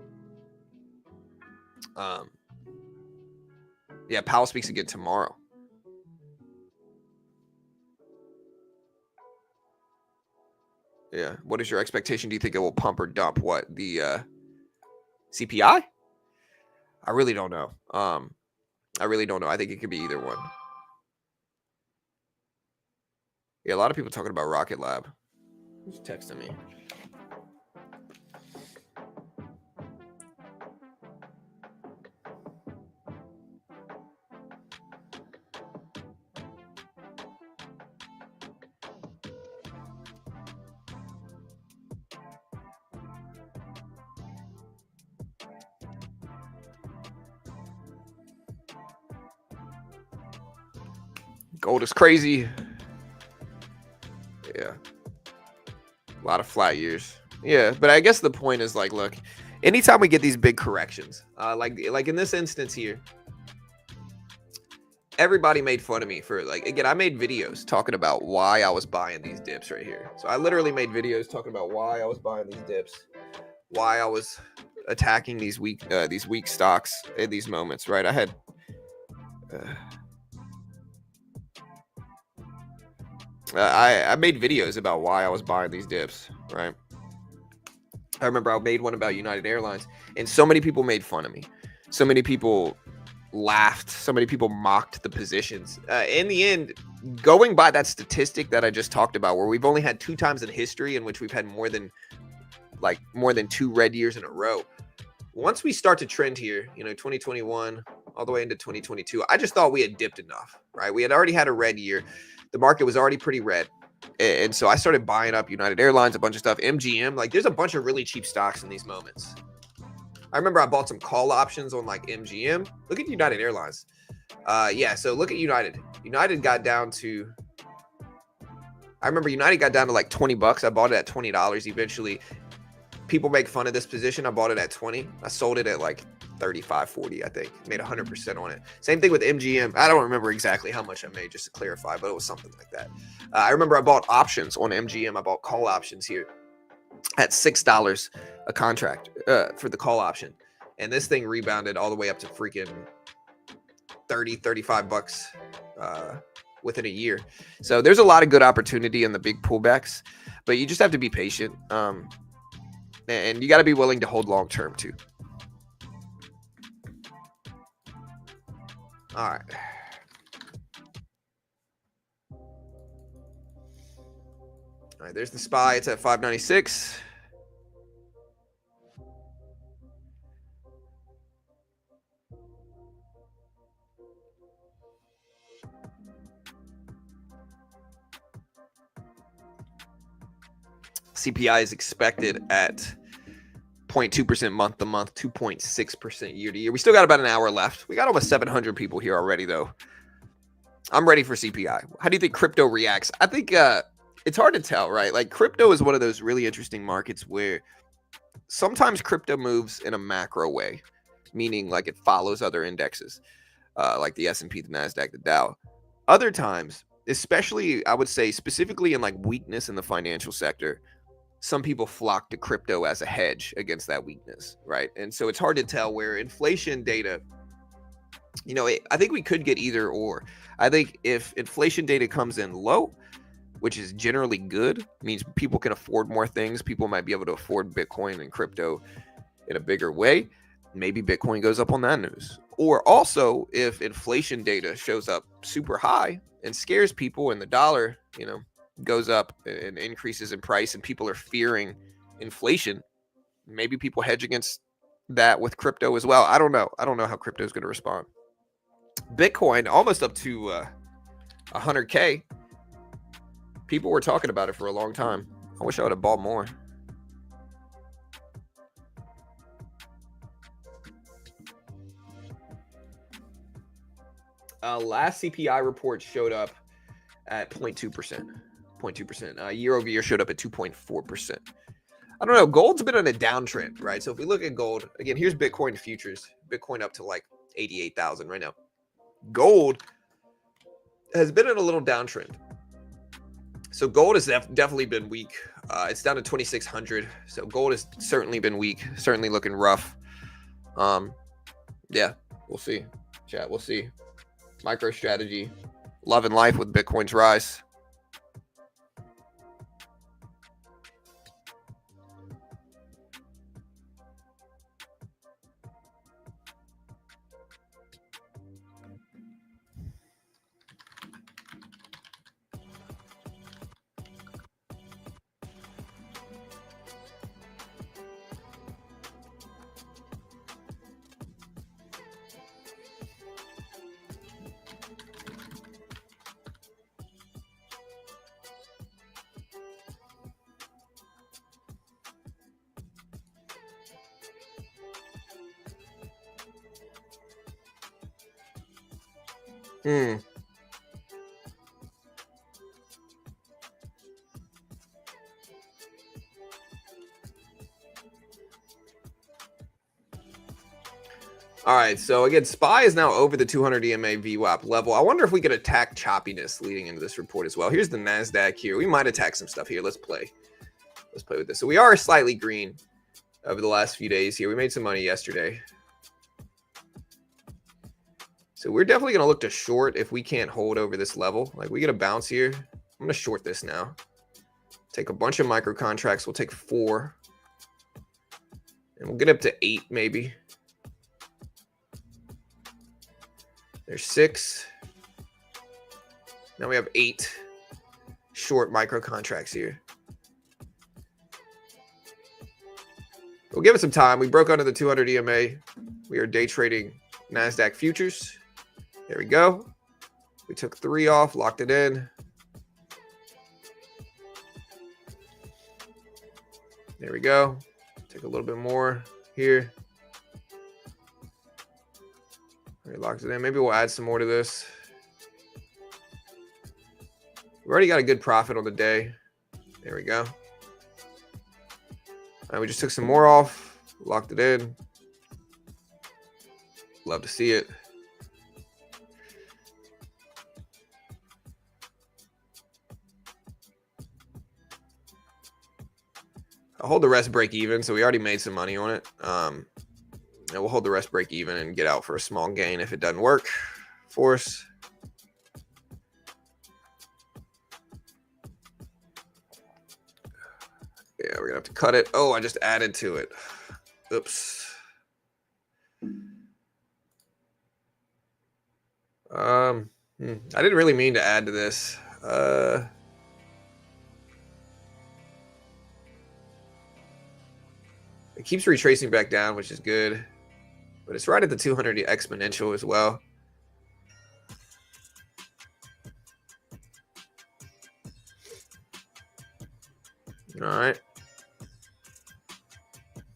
Yeah, Powell speaks again tomorrow. Yeah. What is your expectation? Do you think it will pump or dump? What, the CPI? I really don't know. I really don't know. I think it could be either one. Yeah, a lot of people talking about Rocket Lab. Who's texting me? Gold is crazy. Yeah. A lot of flat years. Yeah, but I guess the point is like, look, anytime we get these big corrections, like in this instance here, everybody made fun of me for, like, again, I made videos talking about why I was buying these dips right here. So I literally made videos talking about why I was buying these dips, why I was attacking these weak stocks in these moments, right? I had I made videos about why I was buying these dips, right? I remember I made one about United Airlines, and so many people made fun of me. So many people laughed. So many people mocked the positions. In the end, going by that statistic that I just talked about, where we've only had 2 times in history in which we've had more than 2 red years in a row. Once we start to trend here, 2021 all the way into 2022, I just thought we had dipped enough, right? We had already had a red year. The market was already pretty red. And so I started buying up United Airlines, a bunch of stuff, MGM. Like, there's a bunch of really cheap stocks in these moments. I remember I bought some call options on like MGM. Look at United Airlines. Yeah, so look at United. United got down to, I remember United got down to like $20. I bought it at $20 eventually. People make fun of this position. I bought it at 20. I sold it at like 35, 40, I think. Made 100% on it. Same thing with MGM. I don't remember exactly how much I made, just to clarify, but it was something like that. I remember I bought options on MGM. I bought call options here at $6 a contract for the call option. And this thing rebounded all the way up to freaking 30, $35 within a year. So there's a lot of good opportunity in the big pullbacks, but you just have to be patient. And you got to be willing to hold long term too. All right. All right, there's the SPY. It's at 596. CPI is expected at 0.2% month to month, 2.6% year to year. We still got about an hour left. We got almost 700 people here already, though. I'm ready for CPI. How do you think crypto reacts? I think it's hard to tell, right? Like, crypto is one of those really interesting markets where sometimes crypto moves in a macro way, meaning like it follows other indexes, like the S&P, the NASDAQ, the Dow. Other times, especially, I would say specifically in like weakness in the financial sector, some people flock to crypto as a hedge against that weakness, right? And so it's hard to tell where inflation data, I think we could get either or. I think if inflation data comes in low, which is generally good, means people can afford more things. People might be able to afford Bitcoin and crypto in a bigger way. Maybe Bitcoin goes up on that news. Or also, if inflation data shows up super high and scares people and the dollar, goes up and increases in price and people are fearing inflation, maybe people hedge against that with crypto as well. I don't know. I don't know how crypto is going to respond. Bitcoin almost up to 100K. People were talking about it for a long time. I wish I would have bought more. Last CPI report showed up at 0.2%. 0.2%. Year over year showed up at 2.4%. I don't know. Gold's been on a downtrend, right? So if we look at gold, again, here's Bitcoin futures. Bitcoin up to like 88,000 right now. Gold has been in a little downtrend. So gold has definitely been weak. It's down to 2,600. So gold has certainly been weak, certainly looking rough. Yeah, we'll see. Chat, we'll see. MicroStrategy, love and life with Bitcoin's rise. All right, so again, SPY is now over the 200 EMA VWAP level. I wonder if we could attack choppiness leading into this report as well. Here's the NASDAQ here. We might attack some stuff here. Let's play. Let's play with this. So we are slightly green over the last few days here. We made some money yesterday. So we're definitely going to look to short if we can't hold over this level. Like we get a bounce here. I'm going to short this now. Take a bunch of micro contracts. We'll take 4. And we'll get up to 8 maybe. There's 6. Now we have 8 short micro contracts here. We'll give it some time. We broke under the 200 EMA. We are day trading NASDAQ futures. There we go. We took 3 off, locked it in. There we go. Take a little bit more here. Already locked it in. Maybe we'll add some more to this. We already got a good profit on the day. There we go. And we just took some more off, locked it in. Love to see it. I'll hold the rest break even. So we already made some money on it. And we'll hold the rest break even and get out for a small gain if it doesn't work for us. Yeah, we're gonna have to cut it. Oh, I just added to it. Oops. I didn't really mean to add to this. It keeps retracing back down, which is good. But it's right at the 200 exponential as well. All right.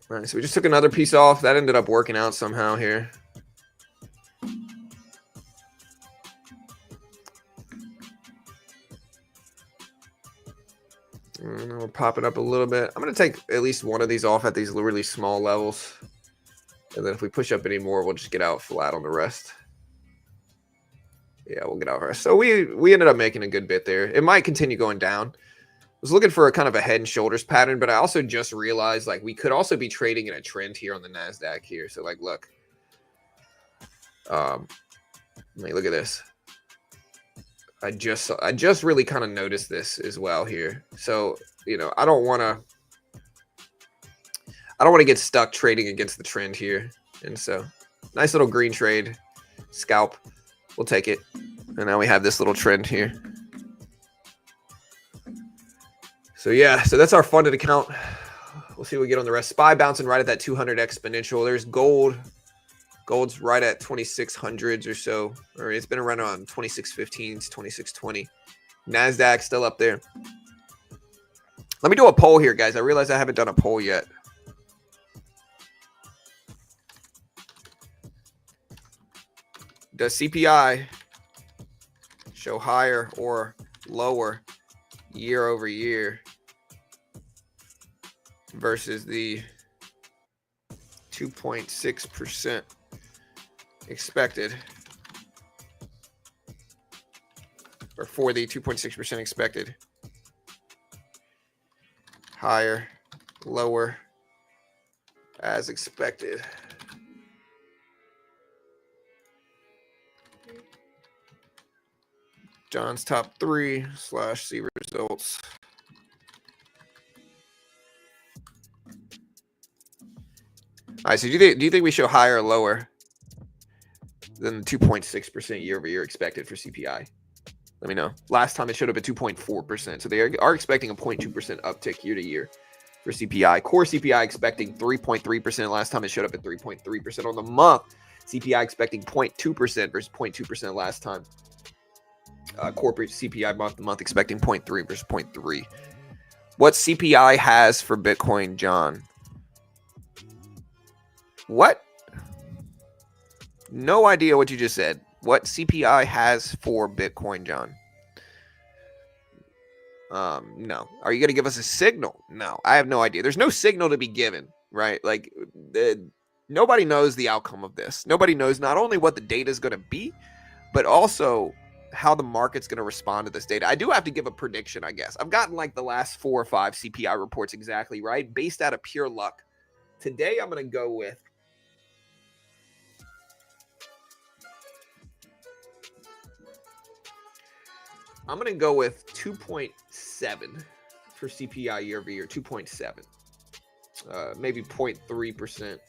All right, so we just took another piece off. That ended up working out somehow here. And we'll pop it up a little bit. I'm going to take at least one of these off at these really small levels. And then if we push up any more, we'll just get out flat on the rest. Yeah, we'll get out rest. So we ended up making a good bit there. It might continue going down. I was looking for a kind of a head and shoulders pattern, but I also just realized like we could also be trading in a trend here on the NASDAQ here. So like, look, let me look at this. I just really kind of noticed this as well here. So, you know, I don't want to get stuck trading against the trend here. And so nice little green trade, scalp. We'll take it. And now we have this little trend here. So yeah, so that's our funded account. We'll see what we get on the rest. SPY bouncing right at that 200 exponential. There's gold. Gold's right at 2600s or so, or it's been around on 2615s, 2620. NASDAQ still up there. Let me do a poll here, guys. I realize I haven't done a poll yet. Does CPI show higher or lower year over year versus the 2.6% expected, or for the 2.6% expected? Higher, lower, as expected. John's top 3/C results. All right, so do you think we show higher or lower than the 2.6% year over year expected for CPI? Let me know. Last time it showed up at 2.4%. So they are expecting a 0.2% uptick year to year for CPI. Core CPI expecting 3.3%. Last time it showed up at 3.3% on the month. CPI expecting 0.2% versus 0.2% last time. Corporate CPI month to month expecting 0.3 versus 0.3. What CPI has for Bitcoin, John? What? No idea what you just said. What CPI has for Bitcoin, John? No. Are you going to give us a signal? No, I have no idea. There's no signal to be given, right? Like, nobody knows the outcome of this. Nobody knows not only what the data is going to be, but also how the market's going to respond to this data. I do have to give a prediction, I guess. I've gotten like the last 4 or 5 CPI reports exactly right, based out of pure luck. Today, I'm going to go with I'm going to go with 2.7 for CPI year over year, 2.7. Maybe 0.3%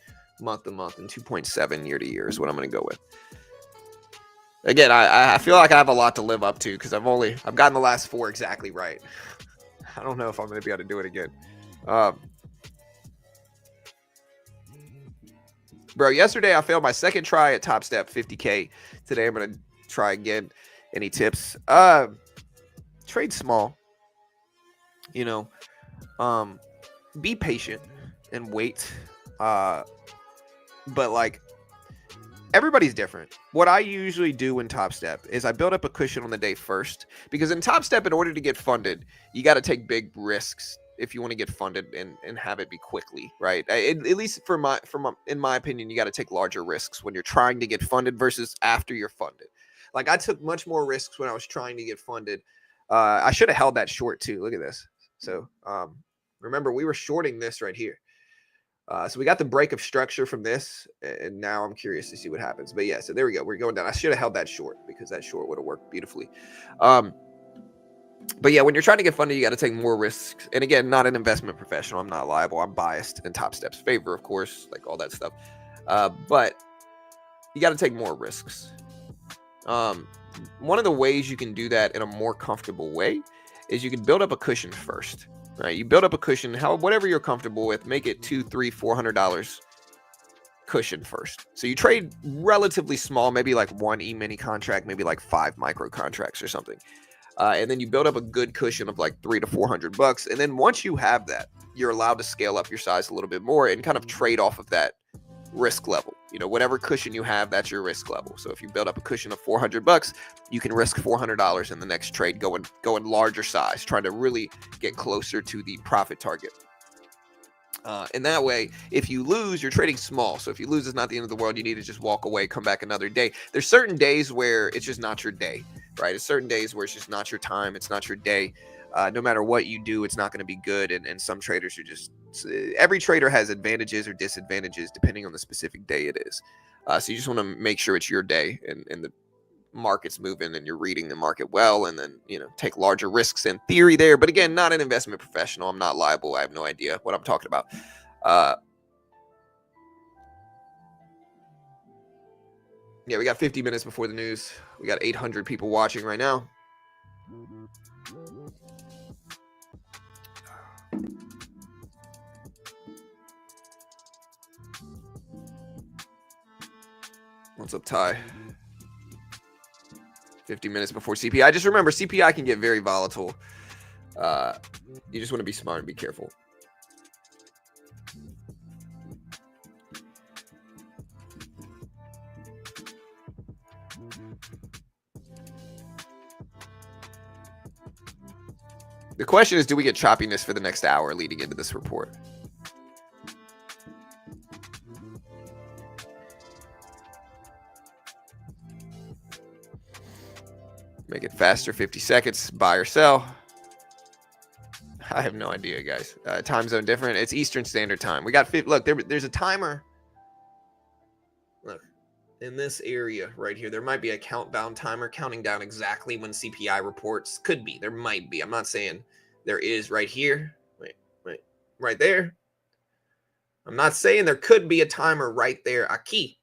month to month and 2.7 year to year is what I'm going to go with. Again, I feel like I have a lot to live up to because I've gotten the last 4 exactly right. I don't know if I'm going to be able to do it again. Bro, yesterday I failed my second try at Top Step 50K. Today I'm going to try again. Any tips? Trade small. You know, be patient and wait. But like, everybody's different. What I usually do in Top Step is I build up a cushion on the day first, because in Top Step, in order to get funded, you got to take big risks if you want to get funded and have it be quickly, right? At least in my opinion, you got to take larger risks when you're trying to get funded versus after you're funded. Like, I took much more risks when I was trying to get funded. I should have held that short too. Look at this. So remember, we were shorting this right here. So we got the break of structure from this, and now I'm curious to see what happens. But yeah, so there we go. We're going down. I should have held that short because that short would have worked beautifully. But yeah, when you're trying to get funded, you got to take more risks. And again, not an investment professional. I'm not liable. I'm biased in Top Step's favor, of course, like all that stuff. But you got to take more risks. One of the ways you can do that in a more comfortable way is you can build up a cushion first. Right, you build up a cushion, whatever you're comfortable with, make it $200, $300, $400 cushion first. So you trade relatively small, maybe like 1 E-mini contract, maybe like 5 micro contracts or something. And then you build up a good cushion of like $300 to $400. And then once you have that, you're allowed to scale up your size a little bit more and kind of trade off of that risk level. You know, whatever cushion you have, that's your risk level. So if you build up a cushion of $400, you can risk $400 in the next trade, going larger size, trying to really get closer to the profit target. And that way, if you lose, you're trading small. So if you lose, it's not the end of the world. You need to just walk away, come back another day. There's certain days where it's just not your day, right? It's certain days where it's just not your time. It's not your day. No matter what you do, it's not going to be good. And some traders are just, every trader has advantages or disadvantages depending on the specific day it is. So you just want to make sure it's your day and the market's moving and you're reading the market well, and then, you know, take larger risks in theory there. But again, not an investment professional. I'm not liable. I have no idea what I'm talking about. Yeah, we got 50 minutes before the news. We got 800 people watching right now. What's up, Ty? 50 minutes before CPI. Just remember, CPI can get very volatile. You just want to be smart and be careful. The question is, do we get choppiness for the next hour leading into this report? Make it faster, 50 seconds, buy or sell. I have no idea, guys. Time zone different. It's Eastern Standard Time. We got, look, there's a timer. Look, in this area right here, there might be a countdown timer counting down exactly when CPI reports. Could be. There might be. I'm not saying there is right here. Wait, right there. I'm not saying there could be a timer right there. Aquí,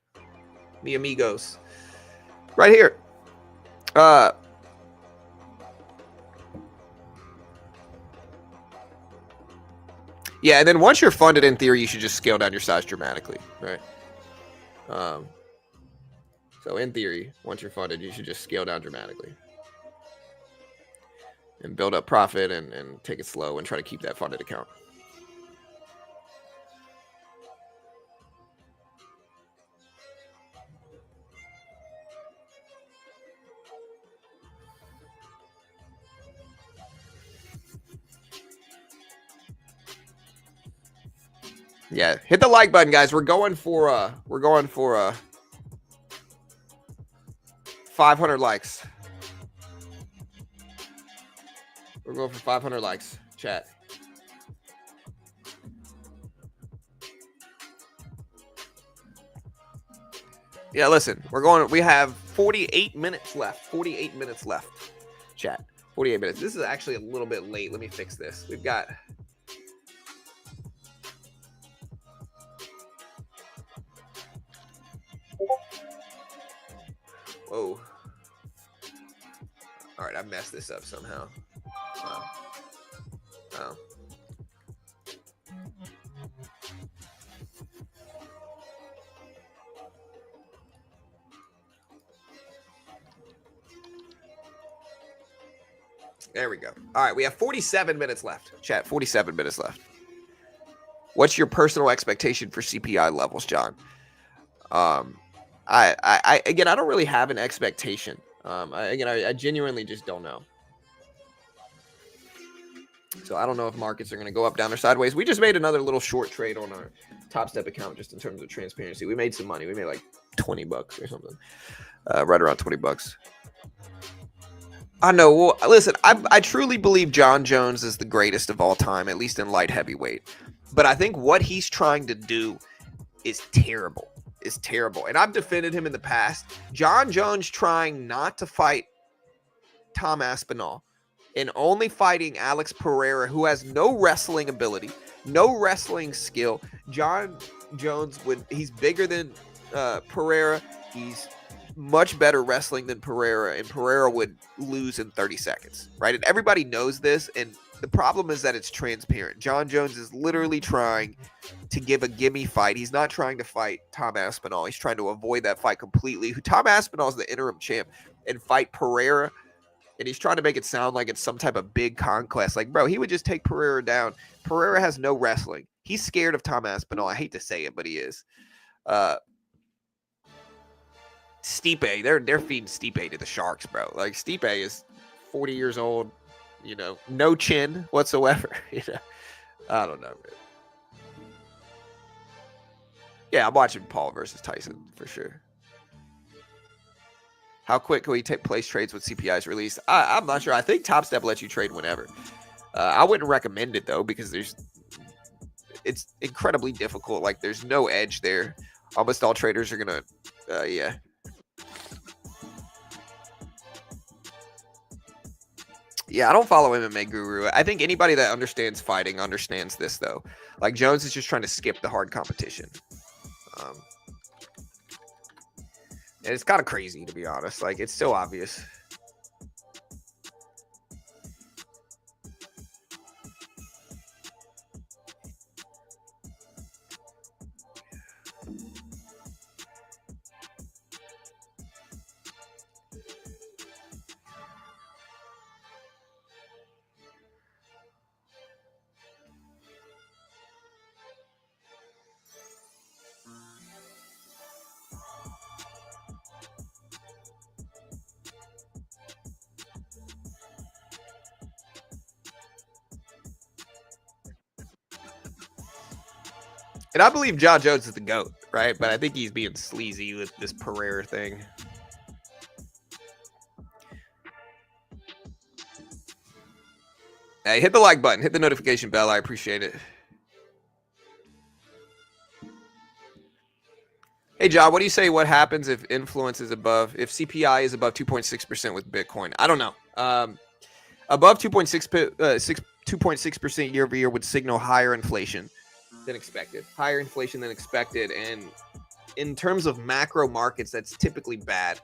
mi amigos. Right here. Yeah, and then once you're funded, in theory, you should just scale down your size dramatically, right? So in theory, once you're funded, you should just scale down dramatically and build up profit and take it slow and try to keep that funded account. Yeah, hit the like button, guys. We're going for 500 likes. We're going for 500 likes, chat. Yeah, listen, we have 48 minutes left. 48 minutes left, chat. 48 minutes. This is actually a little bit late. Let me fix this. We've got... Whoa. All right, I messed this up somehow. Oh. There we go. All right, we have 47 minutes left. Chat, 47 minutes left. What's your personal expectation for CPI levels, John? I again, I don't really have an expectation. I genuinely just don't know. So I don't know if markets are going to go up, down, or sideways. We just made another little short trade on our Top Step account just in terms of transparency. We made some money. We made like $20 or something, right around $20. I know. Well, listen, I truly believe John Jones is the greatest of all time, at least in light heavyweight. But I think what he's trying to do is terrible. Is terrible. And I've defended him in the past. John Jones trying not to fight Tom Aspinall and only fighting Alex Pereira, who has no wrestling ability, no wrestling skill. John Jones he's bigger than Pereira. He's much better wrestling than Pereira, and Pereira would lose in 30 seconds, right? And everybody knows this, and the problem is that it's transparent. John Jones is literally trying to give a gimme fight. He's not trying to fight Tom Aspinall. He's trying to avoid that fight completely. Tom Aspinall is the interim champ, and fight Pereira, and he's trying to make it sound like it's some type of big conquest. Like, bro, he would just take Pereira down. Pereira has no wrestling. He's scared of Tom Aspinall. I hate to say it, but he is. Stipe, they're feeding Stipe to the sharks, bro. Like, Stipe is 40 years old, no chin whatsoever. I don't know, man. Yeah, I'm watching Paul versus Tyson for sure. How quick can we place trades with CPIs released? I'm not sure. I think Top Step lets you trade whenever. I wouldn't recommend it though, because it's incredibly difficult. Like, there's no edge there. Almost all traders are gonna, yeah. Yeah, I don't follow MMA Guru. I think anybody that understands fighting understands this, though. Like, Jones is just trying to skip the hard competition. And it's kind of crazy, to be honest. Like, it's so obvious. And I believe John Jones is the GOAT, right? But I think he's being sleazy with this Pereira thing. Hey, hit the like button. Hit the notification bell. I appreciate it. Hey, John, what do you say what happens if influence is above, if CPI is above 2.6% with Bitcoin? I don't know. Above 2.6% year over year would signal higher inflation than expected. Higher inflation than expected. And in terms of macro markets, that's typically bad,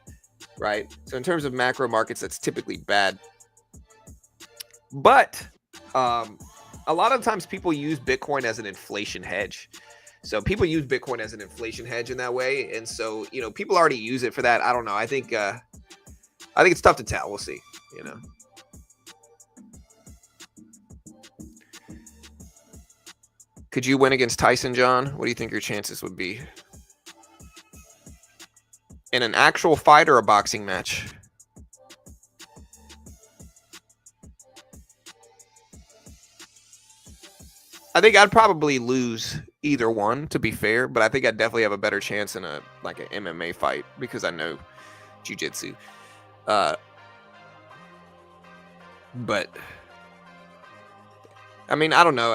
right? So in terms of macro markets, that's typically bad. But a lot of times people use Bitcoin as an inflation hedge. So people use Bitcoin as an inflation hedge in that way. And so, people already use it for that. I don't know. I think it's tough to tell. We'll see, Could you win against Tyson, John? What do you think your chances would be? In an actual fight or a boxing match? I think I'd probably lose either one, to be fair, but I think I'd definitely have a better chance in an MMA fight because I know jiu-jitsu. But I mean, I don't know.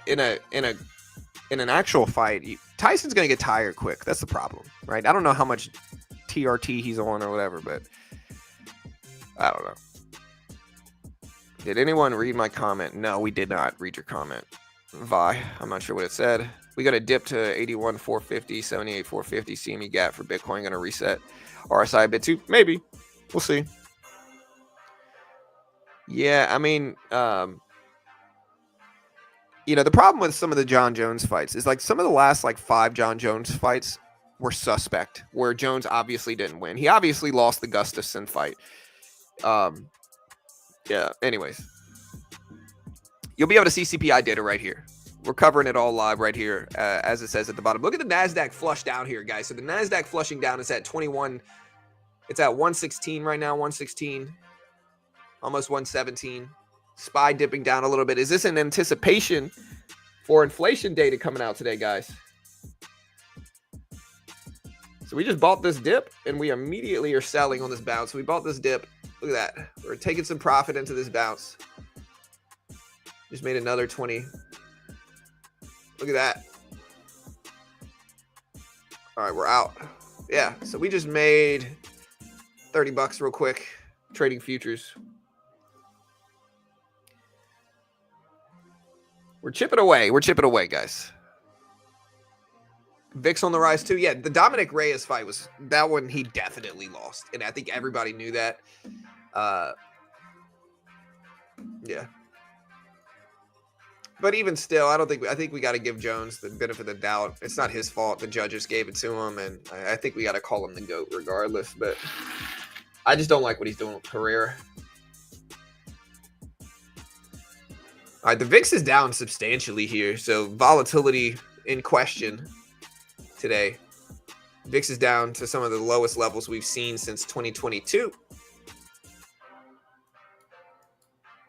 In an actual fight, Tyson's gonna get tired quick. That's the problem, right? I don't know how much TRT he's on or whatever, but I don't know. Did anyone read my comment? No, we did not read your comment. Vi, I'm not sure what it said. We got a dip to 81,450, 78,450 CME gap for Bitcoin. Gonna reset RSI a bit too. Maybe. We'll see. Yeah, I mean, you know, the problem with some of the John Jones fights is like some of the last like 5 John Jones fights were suspect, where Jones obviously didn't win. He obviously lost the Gustafsson fight. Yeah, anyways. You'll be able to see CPI data right here. We're covering it all live right here, as it says at the bottom. Look at the NASDAQ flush down here, guys. So the NASDAQ flushing down is at 21. It's at 116 right now, 116, almost 117. SPY dipping down a little bit. Is this an anticipation for inflation data coming out today, guys? So we just bought this dip, and we immediately are selling on this bounce. We bought this dip. Look at that. We're taking some profit into this bounce. Just made another 20. Look at that. All right, we're out. Yeah, so we just made 30 bucks real quick trading futures. We're chipping away. We're chipping away, guys. VIX on the rise too. Yeah, the Dominic Reyes fight was that one. He definitely lost, and I think everybody knew that. Yeah. But even still, I think we got to give Jones the benefit of the doubt. It's not his fault. The judges gave it to him, and I think we got to call him the GOAT regardless. But I just don't like what he's doing with Pereira. All right, the VIX is down substantially here, so volatility in question today. VIX is down to some of the lowest levels we've seen since 2022.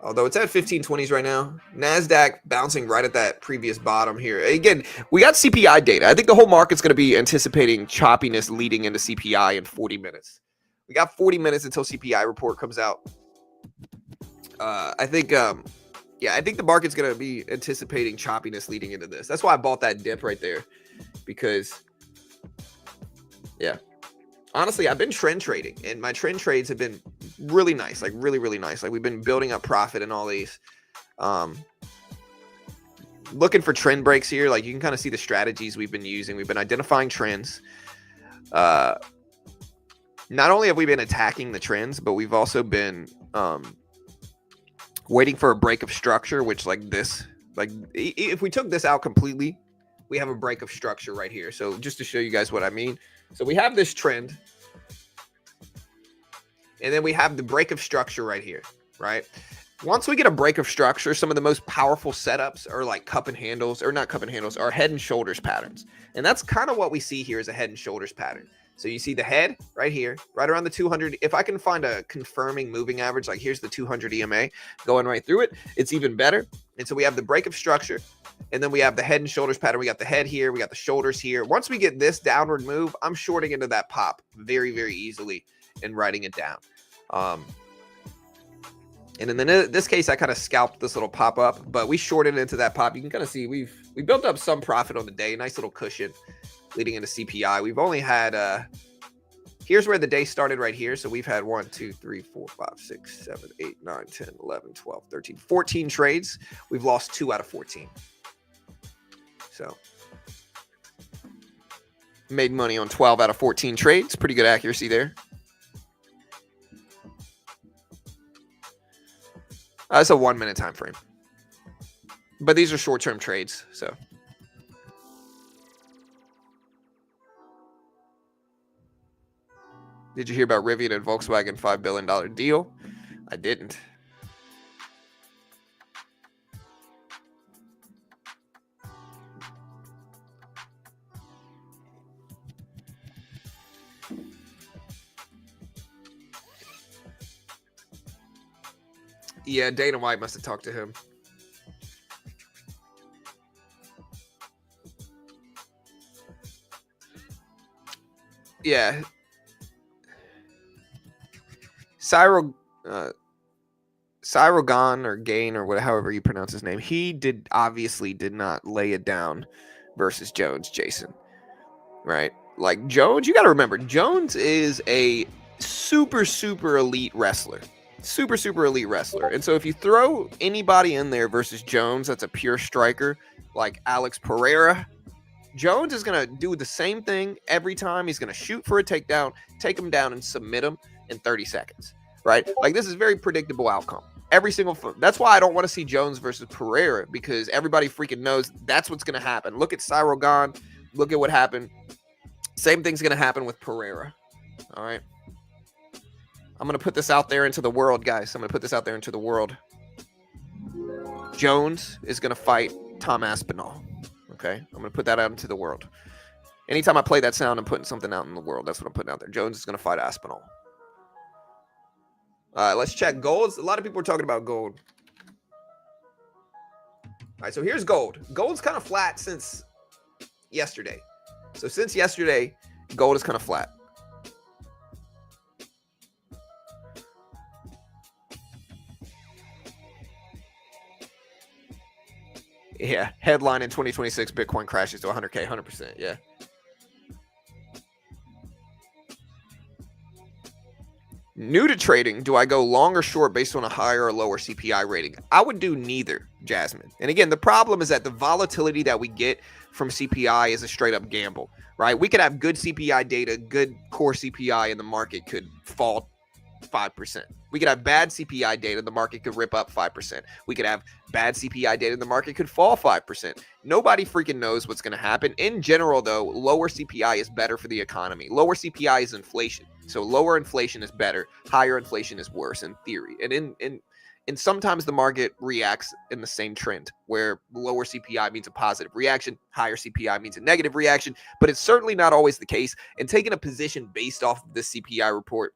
Although it's at 1520s right now. NASDAQ bouncing right at that previous bottom here. Again, we got CPI data. I think the whole market's going to be anticipating choppiness leading into CPI in 40 minutes. We got 40 minutes until CPI report comes out. I think the market's going to be anticipating choppiness leading into this. That's why I bought that dip right there. Because, yeah. Honestly, I've been trend trading, and my trend trades have been really nice, like really, really nice. Like we've been building up profit in all these. Looking for trend breaks here. Like you can kind of see the strategies we've been using. We've been identifying trends. Not only have we been attacking the trends, but we've also been waiting for a break of structure, which like this, like if we took this out completely, we have a break of structure right here. So just to show you guys what I mean. So we have this trend, and then we have the break of structure right here, right? Once we get a break of structure, some of the most powerful setups are like cup and handles, or not cup and handles, are head and shoulders patterns. And that's kind of what we see here is a head and shoulders pattern. So you see the head right here, right around the 200. If I can find a confirming moving average, like here's the 200 EMA going right through it, it's even better. And so we have the break of structure, and then we have the head and shoulders pattern. We got the head here, we got the shoulders here. Once we get this downward move, I'm shorting into that pop very, very easily and writing it down. And in this case, I kind of scalped this little pop up, but we shorted into that pop. You can kind of see we built up some profit on the day, nice little cushion leading into CPI. We've only had, here's where the day started right here. So we've had 1, 2, 3, 4, 5, 6, 7, 8, 9, 10, 11, 12, 13, 14 trades. We've lost 2 out of 14. So made money on 12 out of 14 trades. Pretty good accuracy there. It's a 1 minute time frame, but these are short-term trades. So did you hear about Rivian and Volkswagen $5 billion deal? I didn't. Yeah, Dana White must have talked to him. Yeah, Cyril, Cyrogan or Gain or whatever, however you pronounce his name, he obviously did not lay it down versus Jones, Jason. Right? Like Jones, you got to remember, Jones is a super elite wrestler. Super elite wrestler. And so if you throw anybody in there versus Jones that's a pure striker, like Alex Pereira, Jones is going to do the same thing every time. He's going to shoot for a takedown, take him down, and submit him in 30 seconds. Right? Like, this is very predictable outcome. Every single. That's why I don't want to see Jones versus Pereira, because everybody freaking knows that's what's going to happen. Look at Cyril Gahn. Look at what happened. Same thing's going to happen with Pereira. All right. I'm going to put this out there into the world, guys. I'm going to put this out there into the world. Jones is going to fight Tom Aspinall. Okay. I'm going to put that out into the world. Anytime I play that sound, I'm putting something out in the world. That's what I'm putting out there. Jones is going to fight Aspinall. Let's check gold. A lot of people are talking about gold. All right. So here's gold. Gold's kind of flat since yesterday. So since yesterday, gold is kind of flat. Yeah, headline in 2026, Bitcoin crashes to 100K, 100%. Yeah. New to trading, do I go long or short based on a higher or lower CPI rating? I would do neither, Jasmine. And again, the problem is that the volatility that we get from CPI is a straight up gamble, right? We could have good CPI data, good core CPI, and the market could fall 5%. We could have bad CPI data, the market could rip up 5%. We could have bad CPI data, the market could fall 5%. Nobody freaking knows what's going to happen. In general, though, lower CPI is better for the economy. Lower CPI is inflation. So lower inflation is better. Higher inflation is worse in theory. And sometimes the market reacts in the same trend, where lower CPI means a positive reaction, higher CPI means a negative reaction, but it's certainly not always the case. And taking a position based off of the CPI report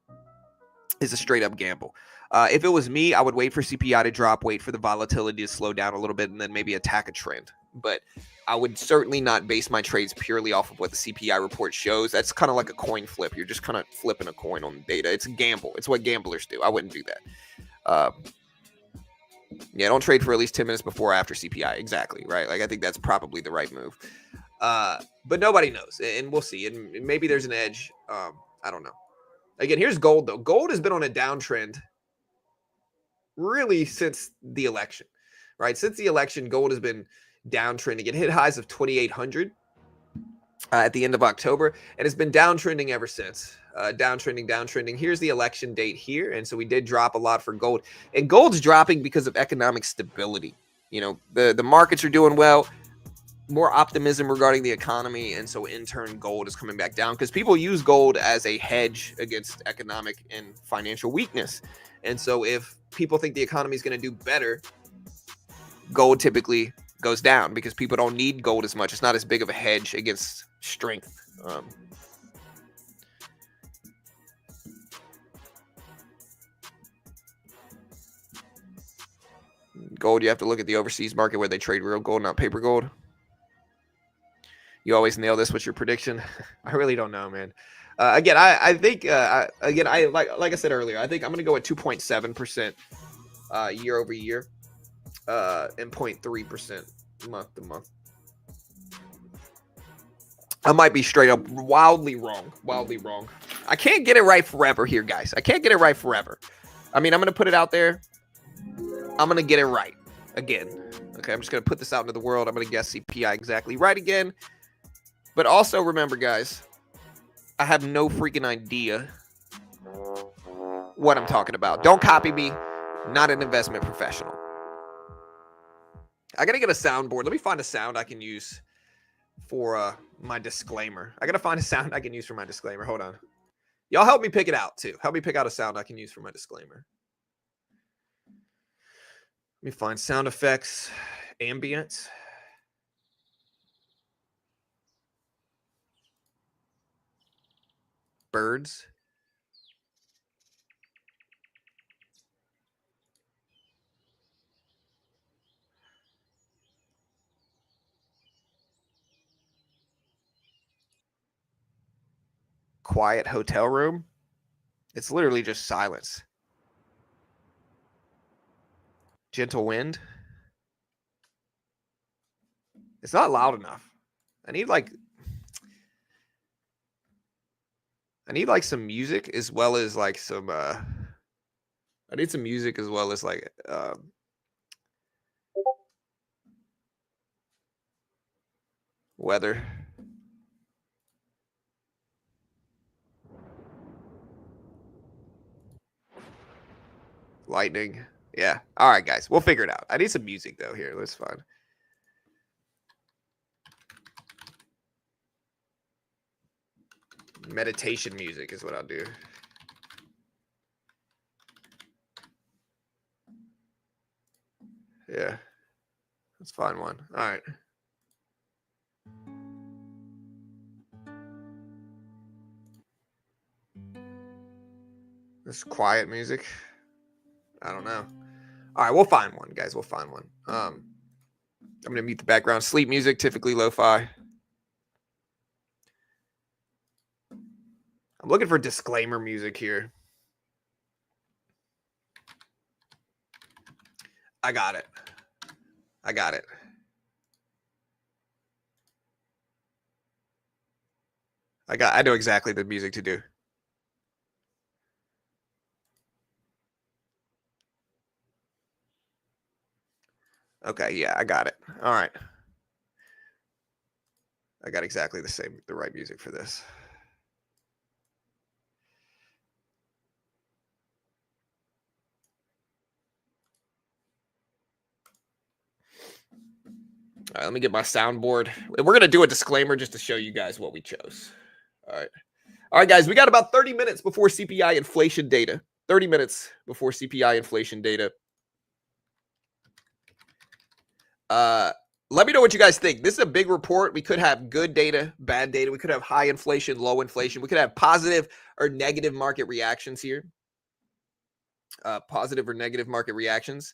is a straight up gamble. If it was me, I would wait for CPI to drop, wait for the volatility to slow down a little bit, and then maybe attack a trend. But I would certainly not base my trades purely off of what the CPI report shows. That's kind of like a coin flip. You're just kind of flipping a coin on data. It's a gamble. It's what gamblers do. I wouldn't do that. Yeah, don't trade for at least 10 minutes before or after CPI. Exactly, right? Like, I think that's probably the right move. But nobody knows, and we'll see. And maybe there's an edge. I don't know. Again, here's gold, though. Gold has been on a downtrend really since the election, right? Since the election, gold has been downtrending. It hit highs of 2,800 at the end of October, and it's been downtrending ever since. Downtrending. Here's the election date here, and so we did drop a lot for gold. And gold's dropping because of economic stability. You know, the markets are doing well. More optimism regarding the economy, and so in turn gold is coming back down because people use gold as a hedge against economic and financial weakness. And so if people think the economy is going to do better, gold typically goes down because people don't need gold as much. It's not as big of a hedge against strength. Gold, you have to look at the overseas market where they trade real gold, not paper gold. You always nail this. What's your prediction? I really don't know, man. Again, I think like I said earlier, I think I'm going to go at 2.7% year over year, and 0.3% month to month. I might be straight up wildly wrong. I can't get it right forever here, guys. I can't get it right forever. I mean, I'm going to put it out there. I'm going to get it right again. Okay, I'm just going to put this out into the world. I'm going to guess CPI exactly right again. But also remember, guys, I have no freaking idea what I'm talking about. Don't copy me. Not an investment professional. I got to get a soundboard. Let me find a sound I can use for my disclaimer. I got to find a sound I can use for my disclaimer. Hold on. Y'all help me pick it out, too. Help me pick out a sound I can use for my disclaimer. Let me find sound effects, ambient. Birds. quiet hotel room. It's literally just silence. Gentle wind. It's not loud enough. I need like some music as well as like some I need some music as well as like weather. Lightning. Yeah. All right, guys. We'll figure it out. I need some music though here. That's fine. Meditation music is what I'll do. Yeah. Let's find one. All right. This quiet music. I don't know. All right, we'll find one, guys. We'll find one. I'm gonna mute the background. Sleep music, typically lo-fi. I'm looking for disclaimer music here. I got it. I got it. I know exactly the music to do. Okay, yeah, I got it. All right. I got exactly the right music for this. All right, let me get my soundboard. We're going to do a disclaimer just to show you guys what we chose. All right. All right, guys, we got about 30 minutes before CPI inflation data. 30 minutes before CPI inflation data. Let me know what you guys think. This is a big report. We could have good data, bad data. We could have high inflation, low inflation. We could have positive or negative market reactions here. Positive or negative market reactions.